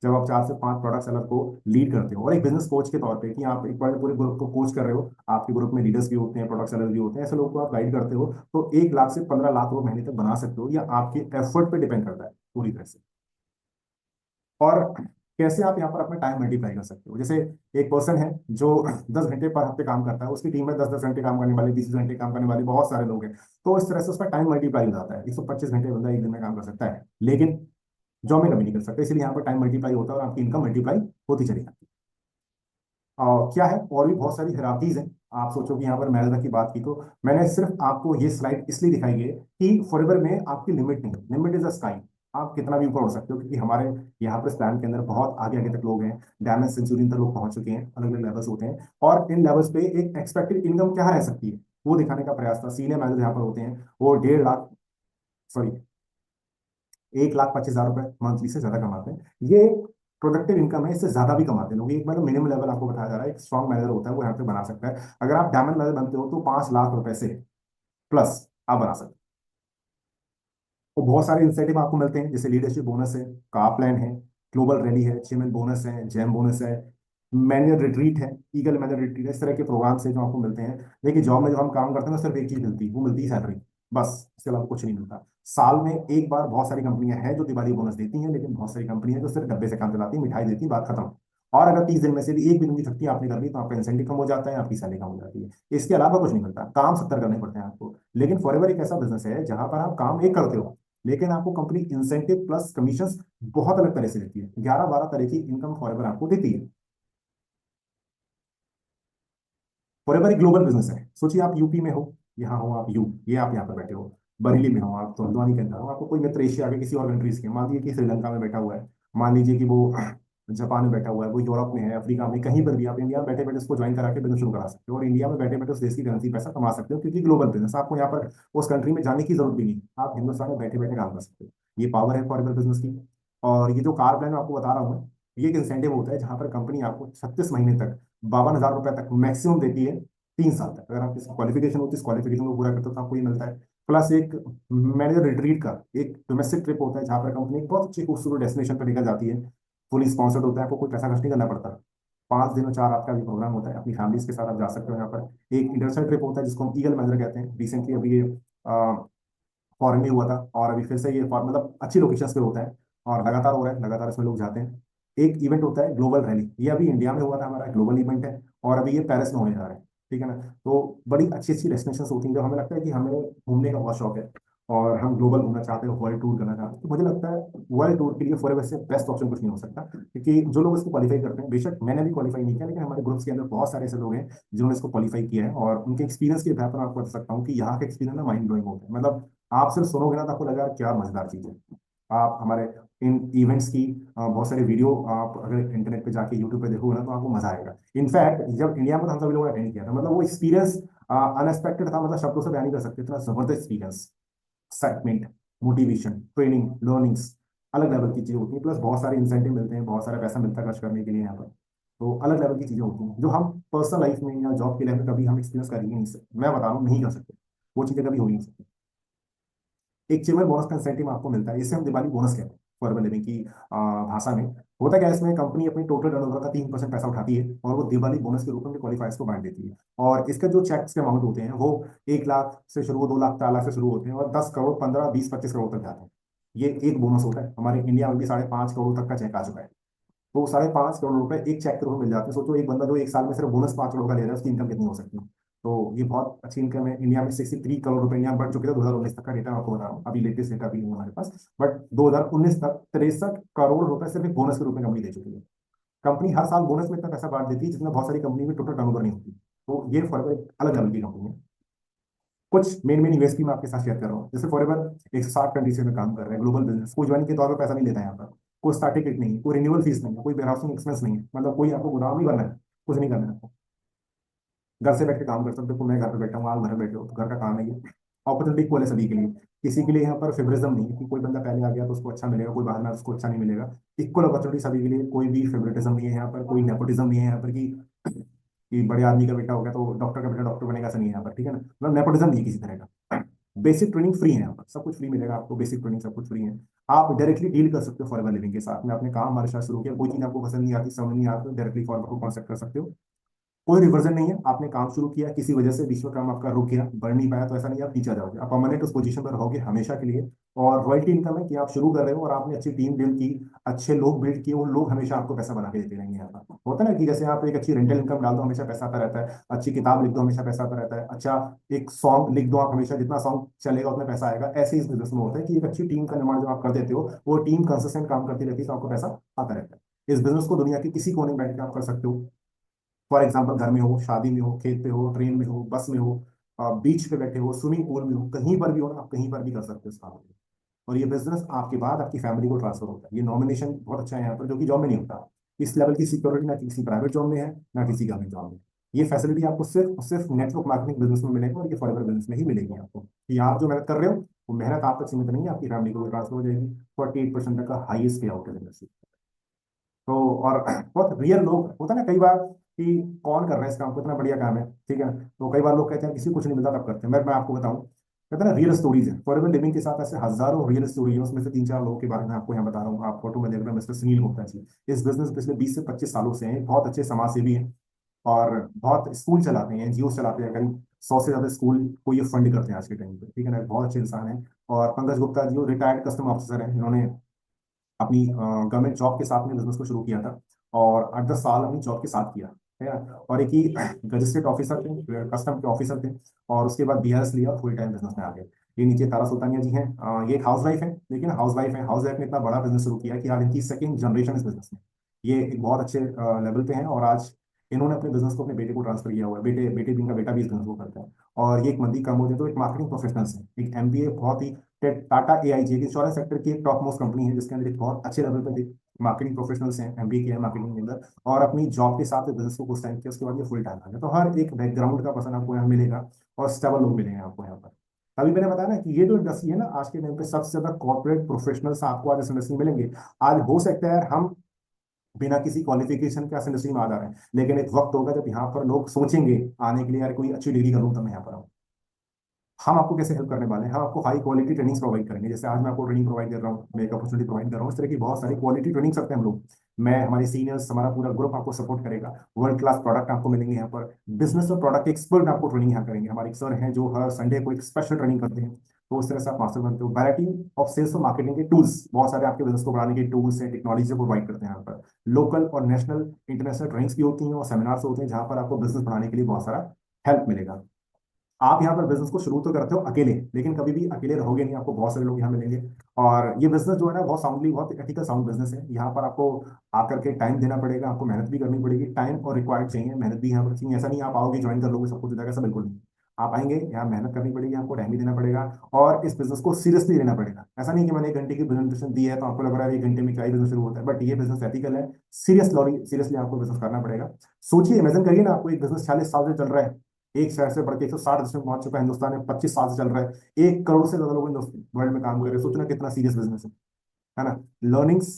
जब आप 4 से 5 प्रोडक्ट सेलर को लीड करते हो। और एक बिजनेस कोच के तौर पे कि आप एक बार पूरे ग्रुप को कोच कर रहे हो, आपके ग्रुप में लीडर्स भी होते हैं, प्रोडक्ट सेलर भी होते हैं, ऐसे लोगों को आप गाइड करते हो, तो 1 लाख से 15 लाख रुपये महीने तक बना सकते हो। या आपके एफर्ट पे डिपेंड करता है पूरी तरह से। और कैसे आप यहाँ पर अपना टाइम मल्टीप्लाई कर सकते हो, जैसे एक पर्सन है जो 10 घंटे पर हफ्ते काम करता है, उसकी टीम में 10-10 घंटे काम करने वाले, 20-20 घंटे काम करने वाले बहुत सारे लोग हैं, तो इस तरह से उसका टाइम मल्टीप्लाई हो जाता है। 125 घंटे बंदा एक दिन में काम कर सकता है, लेकिन जॉब में कभी नहीं कर सकता, इसलिए यहाँ पर टाइम मल्टीप्लाई होता है और आपकी इनकम मल्टीप्लाई होती चली जाती है। और क्या है, और भी बहुत सारी हिराकीज हैं। आप सोचो कि यहाँ पर मैनेजर की बात की, तो मैंने सिर्फ आपको ये स्लाइड इसलिए दिखाई है कि फॉरएवर में आपकी लिमिट नहीं, लिमिट इज अ स्काई। आप कितना भी ऊपर हो सकते हो, क्योंकि हमारे यहाँ पर प्लान के अंदर बहुत आगे आगे तक लोग हैं, डायमंड सेंचुरी तक लोग पहुंच चुके हैं, अलग अलग लेवल्स होते हैं, और इन लेवल्स पे एक एक्सपेक्टेड इनकम क्या रह सकती है वो दिखाने का प्रयास था। सीनियर मैनेजर यहाँ पर होते हैं, वो 1.5 लाख, सॉरी, 1,25,000 रुपये मंथली से ज्यादा कमाते हैं। ये प्रोडक्टिव इनकम है, इससे ज्यादा भी कमाते हैं लोग। एक मतलब मिनिमम लेवल आपको बताया जा रहा है, एक स्ट्रॉन्ग मैनेजर होता है वो यहाँ पे बना सकता है। अगर आप डायमंड मैनेजर बनते हो तो 5 लाख रुपए से प्लस आप बना सकते हो। तो बहुत सारे इंसेंटिव आपको मिलते हैं, जैसे लीडरशिप बोनस है, कार प्लान है, ग्लोबल रैली है, अचीवमेंट बोनस है, जैम बोनस है, मैनुअल रिट्रीट है, ईगल मैनुअल रिट्रीट है, इस तरह के प्रोग्राम्स हैं जो आपको मिलते हैं। लेकिन जॉब में जब हम काम करते हैं ना, सिर्फ एक चीज मिलती है, वो मिलती है सैलरी, बस, इसके अलावा कुछ नहीं मिलता। साल में एक बार बहुत सारी कंपनियां हैं जो दिवाली बोनस देती हैं, लेकिन बहुत सारी कंपनियां जो सिर्फ डब्बे से काम चलाती हैं, मिठाई देती हैं, बात खत्म। और अगर 30 दिन में से भी एक भी दिन की छुट्टी आपने कर ली तो आपका इंसेंटिव कम हो जाता है, आपकी सैलरी कम हो जाती है। इसके अलावा कुछ नहीं मिलता, काम 70 करने पड़ते हैं आपको। लेकिन फॉरएवर एक ऐसा बिजनेस है जहां पर आप काम एक करते हो, लेकिन आपको कंपनी इंसेंटिव प्लस कमीशन बहुत अलग तरह से देती है, 11-12 तरह की इनकम फॉरएवर आपको देती है। फॉरएवर एक ग्लोबल बिजनेस है। सोचिए आप यूपी में हो, यहाँ हो आप, ये आप यहाँ पर बैठे हो, बरेली में हो आप, तो हल्द्वानी के अंदर हो, आपको कोई मित्र एशिया के किसी और कंट्रीज के, मान लीजिए कि श्रीलंका में बैठा हुआ है, मान लीजिए कि वो जापान में बैठा हुआ है, वो यूरोप में है, अफ्रीका में, कहीं पर भी आप इंडिया में बैठे बैठे उसको ज्वाइन करा के बिजनेस शुरू करा सकते हो, और इंडिया में बैठे बैठे उस देश की करेंसी पैसा कमा सकते हो, क्योंकि ग्लोबल बिजनेस, आपको यहाँ पर उस कंट्री में जाने की जरूरत भी नहीं, आप हिंदुस्तान में बैठे बैठे काम कर सकते हो। ये पावर है फॉरएवर बिजनेस की। और ये जो कार प्लान मैं आपको बता रहा हूँ, ये एक इंसेंटिव होता है जहां पर कंपनी आपको 36 महीने तक 52,000 रुपए तक मैक्सिमम देती है, 3 साल तक। अगर आपकी क्वालिफिकेशन होती है, इस क्वालिफिकेशन को पूरा करते हो तो आपको ये मिलता है। प्लस एक मैनेजर रिट्रीट का एक डोमेस्टिक ट्रिप होता है, जहाँ पर कंपनी एक बहुत अच्छी खूबसूरत डेस्टिनेशन पर लेकर जाती है, फुली स्पॉन्सर्ड होता है, आपको कोई पैसा खर्च नहीं करना पड़ता। 5 दिन और 4 रात का भी प्रोग्राम होता है, अपनी फैमिलीज के साथ आप जा सकते हो यहाँ पर। एक इंटरनेशनल ट्रिप होता है जिसको हम ईगल मैनेजर कहते हैं, रिसेंटली अभी ये फॉरेन में हुआ था, और अभी फिर से ये मतलब अच्छी लोकेशंस पे होता है, और लगातार हो रहा है, लगातार इसमें लोग जाते हैं। एक इवेंट होता है ग्लोबल रैली, ये अभी इंडिया में हुआ था, हमारा ग्लोबल इवेंट है, और अभी ये पेरिस में होने जा रहा है, ठीक है ना। तो बड़ी अच्छी अच्छी डेस्टिनेशन होती हैं, जब हमें लगता है कि हमें घूमने का बहुत शौक है और हम ग्लोबल घूमना चाहते हैं, वर्ल्ड टूर करना चाहते हैं, तो मुझे लगता है वर्ल्ड टूर के लिए फॉरएवर से बेस्ट ऑप्शन कुछ नहीं हो सकता। क्योंकि जो लोग इसको क्वालिफाई करते हैं, बेशक मैंने भी क्वालिफाई नहीं किया, लेकिन हमारे ग्रुप्स के अंदर बहुत सारे ऐसे लोग हैं जिन्होंने इसको क्वालिफाई किया है, और उनके एक्सपीरियंस के आधार पर मैं आपको बता सकता हूँ कि यहाँ के एक्सपीरियंस ना माइंड ब्लोइंग होता है। मतलब आप सिर्फ सुनोगे ना तो आपको लगा यार क्या मजेदार चीज है। आप हमारे इन इवेंट्स की बहुत सारे वीडियो आप अगर इंटरनेट पे जाके यूट्यूब पे देखोगे ना तो आपको मजा आएगा। इनफैक्ट जब इंडिया में तो हम सभी लोगों ने अटेंड किया था, मतलब वो एक्सपीरियंस अनएक्सपेक्टेड था, मतलब शब्दों से बयान नहीं कर सकते, इतना जबरदस्त experience, excitement, motivation, training, learnings, अलग लेवल की चीजें होती है, प्लस बहुत सारे इंसेंटिव मिलते हैं, बहुत सारा पैसा मिलता है खर्च करने के लिए यहाँ पर। तो अलग लेवल की चीजें होती हैं जो हम पर्सनल लाइफ में या जॉब के लाइफ में कभी हम एक्सपीरियंस कर ही नहीं सकते। मैं बता रहा हूँ नहीं कर सकते, वो चीजें कभी हो ही नहीं सकती। एक अचीवमेंट बोनस का इंसेंटिव आपको मिलता है, इसे हम दिवाली बोनस कहते हैं फॉरवर्ड लिविंग की भाषा में। होता क्या है, इसमें कंपनी अपनी टोटल टर्नओवर का 3% पैसा उठाती है और वो दिवाली बोनस के रूप में क्वालिफायर्स को बांट देती है। और इसके जो चेक्स के अमाउंट होते हैं वो 1 लाख से शुरू, 2 लाख, 4 लाख से शुरू होते हैं और 10 करोड़, 15, 20, 25 करोड़ तक जाते हैं। ये एक बोनस होता है। हमारे इंडिया में भी 5.5 करोड़ तक का चेक आ चुका है। तो 5.5 करोड़ रुपए एक चेक के रूप में मिल जाते हैं। सोचो एक बंदा जो एक साल में सिर्फ बोनस 5 करोड़ का ले रहा है, उसकी इनकम कितनी हो सकती है। तो ये बहुत अच्छी इनकम है। इंडिया में 63 करोड़ रुपए इंडिया में बढ़ चुके थे 2019 तक का डेटा आपको बता रहा हूँ, अभी लेटेस्ट डेटा भी नहीं है हमारे पास। बट 2019 तक 63 करोड़ रुपए सिर्फ एक बोनस के रूप में कंपनी दे चुकी है। कंपनी हर साल बोनस में इतना पैसा बांट देती है जितना बहुत सारी कंपनी में टोटल टर्नओवर नहीं होती। तो ये फॉरएवर एक अलग लेवल की कंपनी है। कुछ मेन मेन यूएसपी मैं आपके साथ शेयर कर रहा हूँ। जैसे फॉरएवर 160 कंट्रीज में काम कर रहे हैं, ग्लोबल बिजनेस, कोई ज्वाइनिंग के तौर पर पैसा नहीं लेता है यहाँ पर। कोई स्टार्टिंग किट नहीं है, कोई रिन्यूअल फीस नहीं है, कोई वेयरहाउसिंग एक्सपेंस नहीं है, मतलब कोई आपको गोदाम नहीं बनना है, कुछ नहीं करना है आपको। घर से बैठ के काम कर सकते हो। मैं घर पे बैठा हूँ, आप घर में बैठे हो, तो घर का काम है ये। अपॉर्चुनिटी इक्वल है सभी के लिए। किसी के लिए यहाँ पर फेवरिज्म नहीं है कि कोई बंदा पहले आ गया तो उसको अच्छा मिलेगा, कोई बाद में उसको अच्छा नहीं मिलेगा। इक्वल अपॉर्चुनिटी सभी के लिए, कोई भी फेवरेटिज्म नहीं है यहाँ पर, कोई नेपोटिज्म नहीं है यहाँ पर कि बड़े आदमी का बेटा हो गया तो डॉक्टर का बेटा डॉक्टर बनेगा, ऐसा नहीं है यहाँ पर, ठीक है ना। मतलब नेपोटिज्म नहीं है किसी तरह का। बेसिक ट्रेनिंग फ्री है यहाँ पर, सब कुछ फ्री मिलेगा आपको, बेसिक ट्रेनिंग सब कुछ फ्री है। आप डायरेक्टली डील कर सकते हो फॉरएवर लिविंग के साथ में। आपने काम हमारे साथ शुरू किया, कोई चीज आपको पसंद नहीं आती, समझ नहीं आती, डायरेक्टली फॉरएवर को कॉन्टेक्ट कर सकते हो। कोई रिवर्जन नहीं है। आपने काम शुरू किया, किसी वजह से बीच में काम आपका रुक गया, बढ़ नहीं पाया, तो ऐसा नहीं है आप पीछे आ जाओगे, आप परमानेंट उस पोजीशन पर रहोगे हमेशा के लिए। और रॉयल्टी इनकम है कि आप शुरू कर रहे हो और आपने अच्छी टीम बिल्ड की, अच्छे लोग बिल्ड किए, वो लोग हमेशा आपको पैसा बना के देते रहेंगे। यहाँ पर होता है ना कि जैसे आप एक अच्छी रेंटल इनकम डाल दो, हमेशा पैसा आता रहता है। अच्छी किताब लिख दो, हमेशा पैसा आता रहता है। अच्छा एक सॉन्ग लिख दो आप, हमेशा जितना सॉन्ग चलेगा उतना पैसा आएगा। ऐसे इस बिजनेस में होता है कि एक अच्छी टीम का निर्माण जब आप कर देते हो, वो टीम कंसिस्टेंट काम करती रहती है, तो आपको पैसा आता रहता है। इस बिजनेस को दुनिया के किसी कोने में बैठ के आप कर सकते हो। फॉर एग्जाम्पल घर में हो, शादी में हो, खेत पे हो, ट्रेन में हो, बस में हो, बीच पे बैठे हो, स्विमिंग पूल में हो, कहीं पर भी हो ना, आप कहीं पर भी कर सकते हो इस काम को। और ये बिजनेस आपके बाद आपकी फैमिली को ट्रांसफर होता है। ये नॉमिनेशन बहुत अच्छा है यहाँ पर, जो कि जॉब में नहीं होता। इस लेवल की सिक्योरिटी ना किसी प्राइवेट जॉब में है, ना किसी गवर्नमेंट जॉब में। ये फैसिलिटी आपको सिर्फ सिर्फ नेटवर्क मार्केटिंग बिजनेस में मिलेगी, और ये फॉरएवर बिजनेस में ही मिलेगी आपको कि आप जो मेहनत कर रहे हो वो मेहनत आप तक सीमित नहीं है, आपकी फैमिली को भी ट्रांसफर हो जाएगी। 48% तक का हाईएस्ट पे आउट है। तो और बहुत रियल लोग होता है ना कई बार कि कौन कर रहा है इस काम को, इतना बढ़िया काम है, ठीक है। तो कई बार लोग कहते हैं किसी को कुछ नहीं मिलता तब करते हैं। मैं आपको बताऊं, कहते हैं ना रियल स्टोरीज है। फॉरएवर लिविंग के साथ ऐसे हजारों रियल स्टोरी है, उसमें से 3-4 लोगों के बारे में आपको यहाँ बता रहा हूँ। आप फोटो में देख रहे हैं मिस्टर सुनील गुप्ता जी। इस बिजनेस पिछले 20 से 25 सालों से हैं, बहुत अच्छे समाज सेवी हैं और बहुत स्कूल चलाते हैं, एनजीओ चलाते हैं। करीब 100 से ज्यादा स्कूल को ये फंड करते हैं आज के टाइम पे, ठीक है ना। बहुत अच्छे इंसान हैं। और Pankaj Gupta ji retired custom officer हैं, इन्होंने अपनी गवर्नमेंट जॉब के साथ में बिजनेस को शुरू किया था और 8-10 साल अपनी जॉब के साथ किया है ना। और एक ही रजिस्ट्रेट ऑफिसर थे, कस्टम के ऑफिसर थे। और उसके बाद बीआरएस लिया और फुल टाइम बिजनेस में आ गए। ये नीचे तारा सुल्तानिया जी हैं। ये एक हाउस वाइफ है, लेकिन हाउस वाइफ है, हाउस वाइफ ने इतना बड़ा बिजनेस शुरू किया कि आज इनकी सेकंड जनरेशन इस बिजनेस में। ये एक बहुत अच्छे लेवल पे हैं और आज इन्होंने अपने बिजनेस को अपने बेटे को ट्रांसफर किया हुआ है। बेटे बेटे भी, इनका बेटा भी इस बिजनेस को करता है। और ये एक मंदी कम हो जाए तो एक मार्केटिंग प्रोफेशनल्स है, एक एमबीए, बहुत ही टाटा एआईजी की इंश्योरेंस सेक्टर की एक टॉप मोस्ट कंपनी है, जिसके अंदर एक बहुत अच्छे लेवल पे मार्केटिंग प्रोफेशनल्स हैं, एमबीए किया है मार्केटिंग के अंदर। और अपनी जॉब के साथ बिजनेस को कुछ टाइम किया, उसके बाद ये फुल टाइम आ गया। तो हर एक बैकग्राउंड का पर्सन आपको यहाँ मिलेगा और स्टेबल लोग मिलेंगे आपको यहाँ पर। अभी मैंने बताया ना कि ये जो इंडस्ट्री है ना, आज के टाइम पे सबसे ज्यादा कॉर्पोरेट प्रोफेशनल्स आपको आज इस इंडस्ट्री में मिलेंगे। आज हो सकता है हम बिना किसी क्वालिफिकेशन के इस इंडस्ट्री में आ जा रहे हैं, लेकिन एक वक्त होगा जब यहाँ पर लोग सोचेंगे आने के लिए, यार कोई अच्छी डिग्री करूँ तब मैं यहाँ पर आऊँ। हम आपको कैसे हेल्प करने वाले हैं, हम आपको हाई क्वालिटी ट्रेनिंग्स प्रोवाइड करेंगे। जैसे आज मैं आपको ट्रेनिंग प्रोवाइड कर रहा हूँ, मैं एक अपॉर्चुनिटी प्रोवाइड कर रहा हूँ, इस तरह की बहुत सारी क्वालिटी ट्रेनिंग करते हैं हम लोग। मैं, हमारे सीनियर्स, हमारा पूरा ग्रुप आपको सपोर्ट करेगा। वर्ल्ड क्लास प्रोडक्ट आपको मिलेंगे यहाँ पर। बिजनेस और प्रोडक्ट एक्सपर्ट आपको ट्रेनिंग यहाँ करेंगे। हमारे एक सर हैं जो हर संडे को एक स्पेशल ट्रेनिंग करते हैं। तो उस तरह से आप मास्टर बनते हो। वैरायटी ऑफ सेल्स और मार्केटिंग के टूल्स, बहुत सारे आपके बिजनेस को बढ़ाने के टूल्स हैं, टेक्नोलॉजी प्रोवाइड करते हैं यहाँ पर। लोकल और नेशनल इंटरनेशनल ट्रेनिंग्स भी होती हैं और सेमिनार्स होते हैं, जहाँ पर आपको बिजनेस बढ़ाने के लिए बहुत सारा हेल्प मिलेगा। आप यहाँ पर बिजनेस को शुरू तो करते हो अकेले, लेकिन कभी भी अकेले रहोगे नहीं, आपको बहुत सारे लोग यहाँ मिलेंगे। और ये बिजनेस जो है ना, बहुत साउंडली, बहुत एथिकल साउंड बिजनेस है। यहाँ पर आपको आकर के टाइम देना पड़ेगा, आपको मेहनत भी करनी पड़ेगी। टाइम और रिक्वायर्ड चाहिए, मेहनत भी यहाँ पर चाहिए। ऐसा नहीं आप आओगे ज्वाइन कर लोगे सब कुछ हो जाएगा, ऐसा बिल्कुल नहीं। आप आएंगे यहाँ, मेहनत करनी पड़ेगी, आपको टाइम भी देना पड़ेगा और इस बिजनेस को सीरियसली लेना पड़ेगा। ऐसा नहीं कि मैंने 1 घंटे की प्रेजेंटेशन दी है तो आपको लग रहा है 1 घंटे में क्या ही बिजनेस शुरू होता है। बट ये बिजनेस एथिकल है, सीरियसली आपको बिजनेस करना पड़ेगा। सोचिए, इमेजिन करिए ना, आपको एक बिजनेस 40 साल से चल रहा है, एक शहर से बढ़ के 160 देशों में पहुंच चुका है, हिंदुस्तान में 25 साल से चल रहा है, 1 करोड़ से ज्यादा लोग वर्ल्ड में काम कर रहे हैं। सोचना कितना सीरियस बिजनेस है ना। लर्निंग्स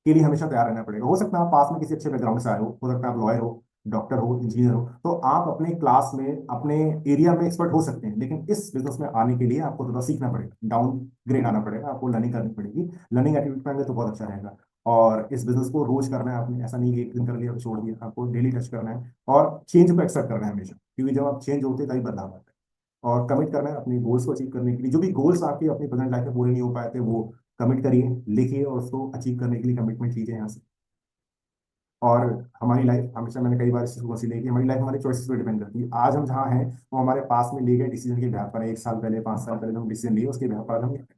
के लिए हमेशा तैयार रहना पड़ेगा। हो सकता है आप पास में किसी अच्छे बैकग्राउंड से आए हो सकता है आप लॉयर हो, डॉक्टर हो, इंजीनियर हो, तो आप अपने क्लास में अपने एरिया में एक्सपर्ट हो सकते हैं, लेकिन इस बिजनेस में आने के लिए आपको थोड़ा सीखना पड़ेगा, डाउन ग्रेड आना पड़ेगा, आपको लर्निंग करनी पड़ेगी। लर्निंग एटीट्यूड में आएंगे तो बहुत अच्छा रहेगा। और इस बिजनेस को रोज करना है आपने, ऐसा नहीं कि एक दिन कर लिया और छोड़ दिया, आपको डेली टच करना है और चेंज को एक्सेप्ट करना है हमेशा, क्योंकि जब आप चेंज होते हैं तभी बदलाव आता है। और कमिट करना है अपने गोल्स को अचीव करने के लिए, जो भी गोल्स आपके अपनी प्रेजेंट लाइफ में पूरे नहीं हो पाए थे वो कमिट करिए, लिखिए और उसको अचीव करने के लिए कमिटमेंट लीजिए यहाँ से। और हमारी लाइफ हमेशा, मैंने कई बार इस चीज़ को कंसीडर किया, हमारी लाइफ हमारे चॉइसेस पे डिपेंड करती है। आज हम जहाँ हैं वो हमारे पास में लिए गए डिसीजन के बिहार पर है। 1 साल पहले, 5 साल पहले जो हम डिसीजन लिए उसके बिहार पर आज हम यहाँ हैं।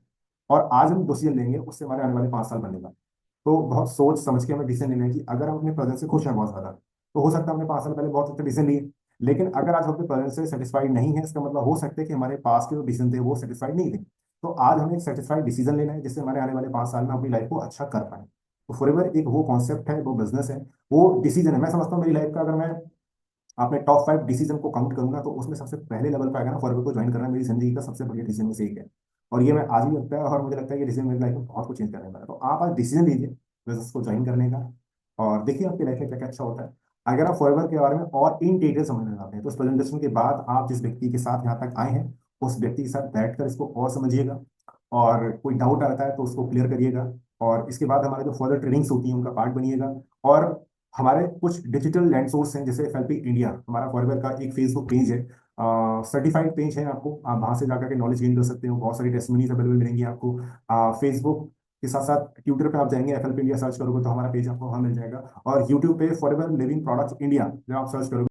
और आज हम डिसीजन लेंगे उससे हमारे आने वाले 5 साल बनेगा। तो बहुत सोच समझ के हमें डिसीजन लेना है कि अगर हम अपने प्रेजेंट से खुश हैं बहुत ज्यादा, तो हो सकता है हमने 5 साल पहले बहुत अच्छे डिसीजन लिए, लेकिन अगर आज हम अपने प्रेजेंट से सेटिस्फाइड नहीं है, इसका मतलब हो सकता है कि हमारे पास के जो डिसीजन थे वो सेटिस्फाइड नहीं थे। तो आज हमें एक सेटिस्फाइड डिसीजन लेना है जिससे हमारे आने वाले 5 साल में अपनी लाइफ को अच्छा कर पाए। तो फॉरएवर एक वो कॉन्सेप्ट है, वो बिजनेस है, वो डिसीजन है। मैं समझता हूँ मेरी लाइफ का अगर मैं अपने टॉप 5 डिसीजन को काउंट करूंगा तो उसमें सबसे पहले लेवल पे आएगा ना, फॉरएवर को ज्वाइन करना मेरी जिंदगी का सबसे बढ़िया डिसीजन में से एक है। और ये मैं आज भी लगता है, और मुझे लगता है कि डिसीजन मेरी लाइफ में बहुत कुछ चेंज करने वाला है। तो आप आज डिसीजन लीजिए बिजनेस को ज्वाइन करने का, और देखिए आपकी लाइफ में क्या क्या अच्छा होता है। अगर आप फॉरएवर के बारे में और इन डिटेल समझना चाहते हैं तो इस प्रेजेंटेशन के बाद आप जिस व्यक्ति के साथ यहाँ तक आए हैं उस व्यक्ति के साथ बैठकर इसको और समझिएगा, और कोई डाउट आता है तो उसको क्लियर करिएगा। और इसके बाद हमारे जो फर्दर ट्रेनिंग्स होती हैं उनका पार्ट बनिएगा। और हमारे कुछ डिजिटल लैंड सोर्स हैं, जैसे एफएलपी इंडिया, हमारा फॉरएवर का एक फेसबुक पेज है, सर्टिफाइड पेज है, आपको आप वहां से जाकर के नॉलेज गेन कर सकते हो, बहुत सारी टेस्टमनीज अवेलेबल मिलेंगी आपको। फेसबुक के साथ साथ ट्विटर पे आप जाएंगे, एफएलपी इंडिया सर्च करोगे तो हमारा पेज आपको वहां मिल जाएगा। और यूट्यूब पे फॉरएवर लिविंग प्रोडक्ट्स इंडिया जब आप सर्च करोगे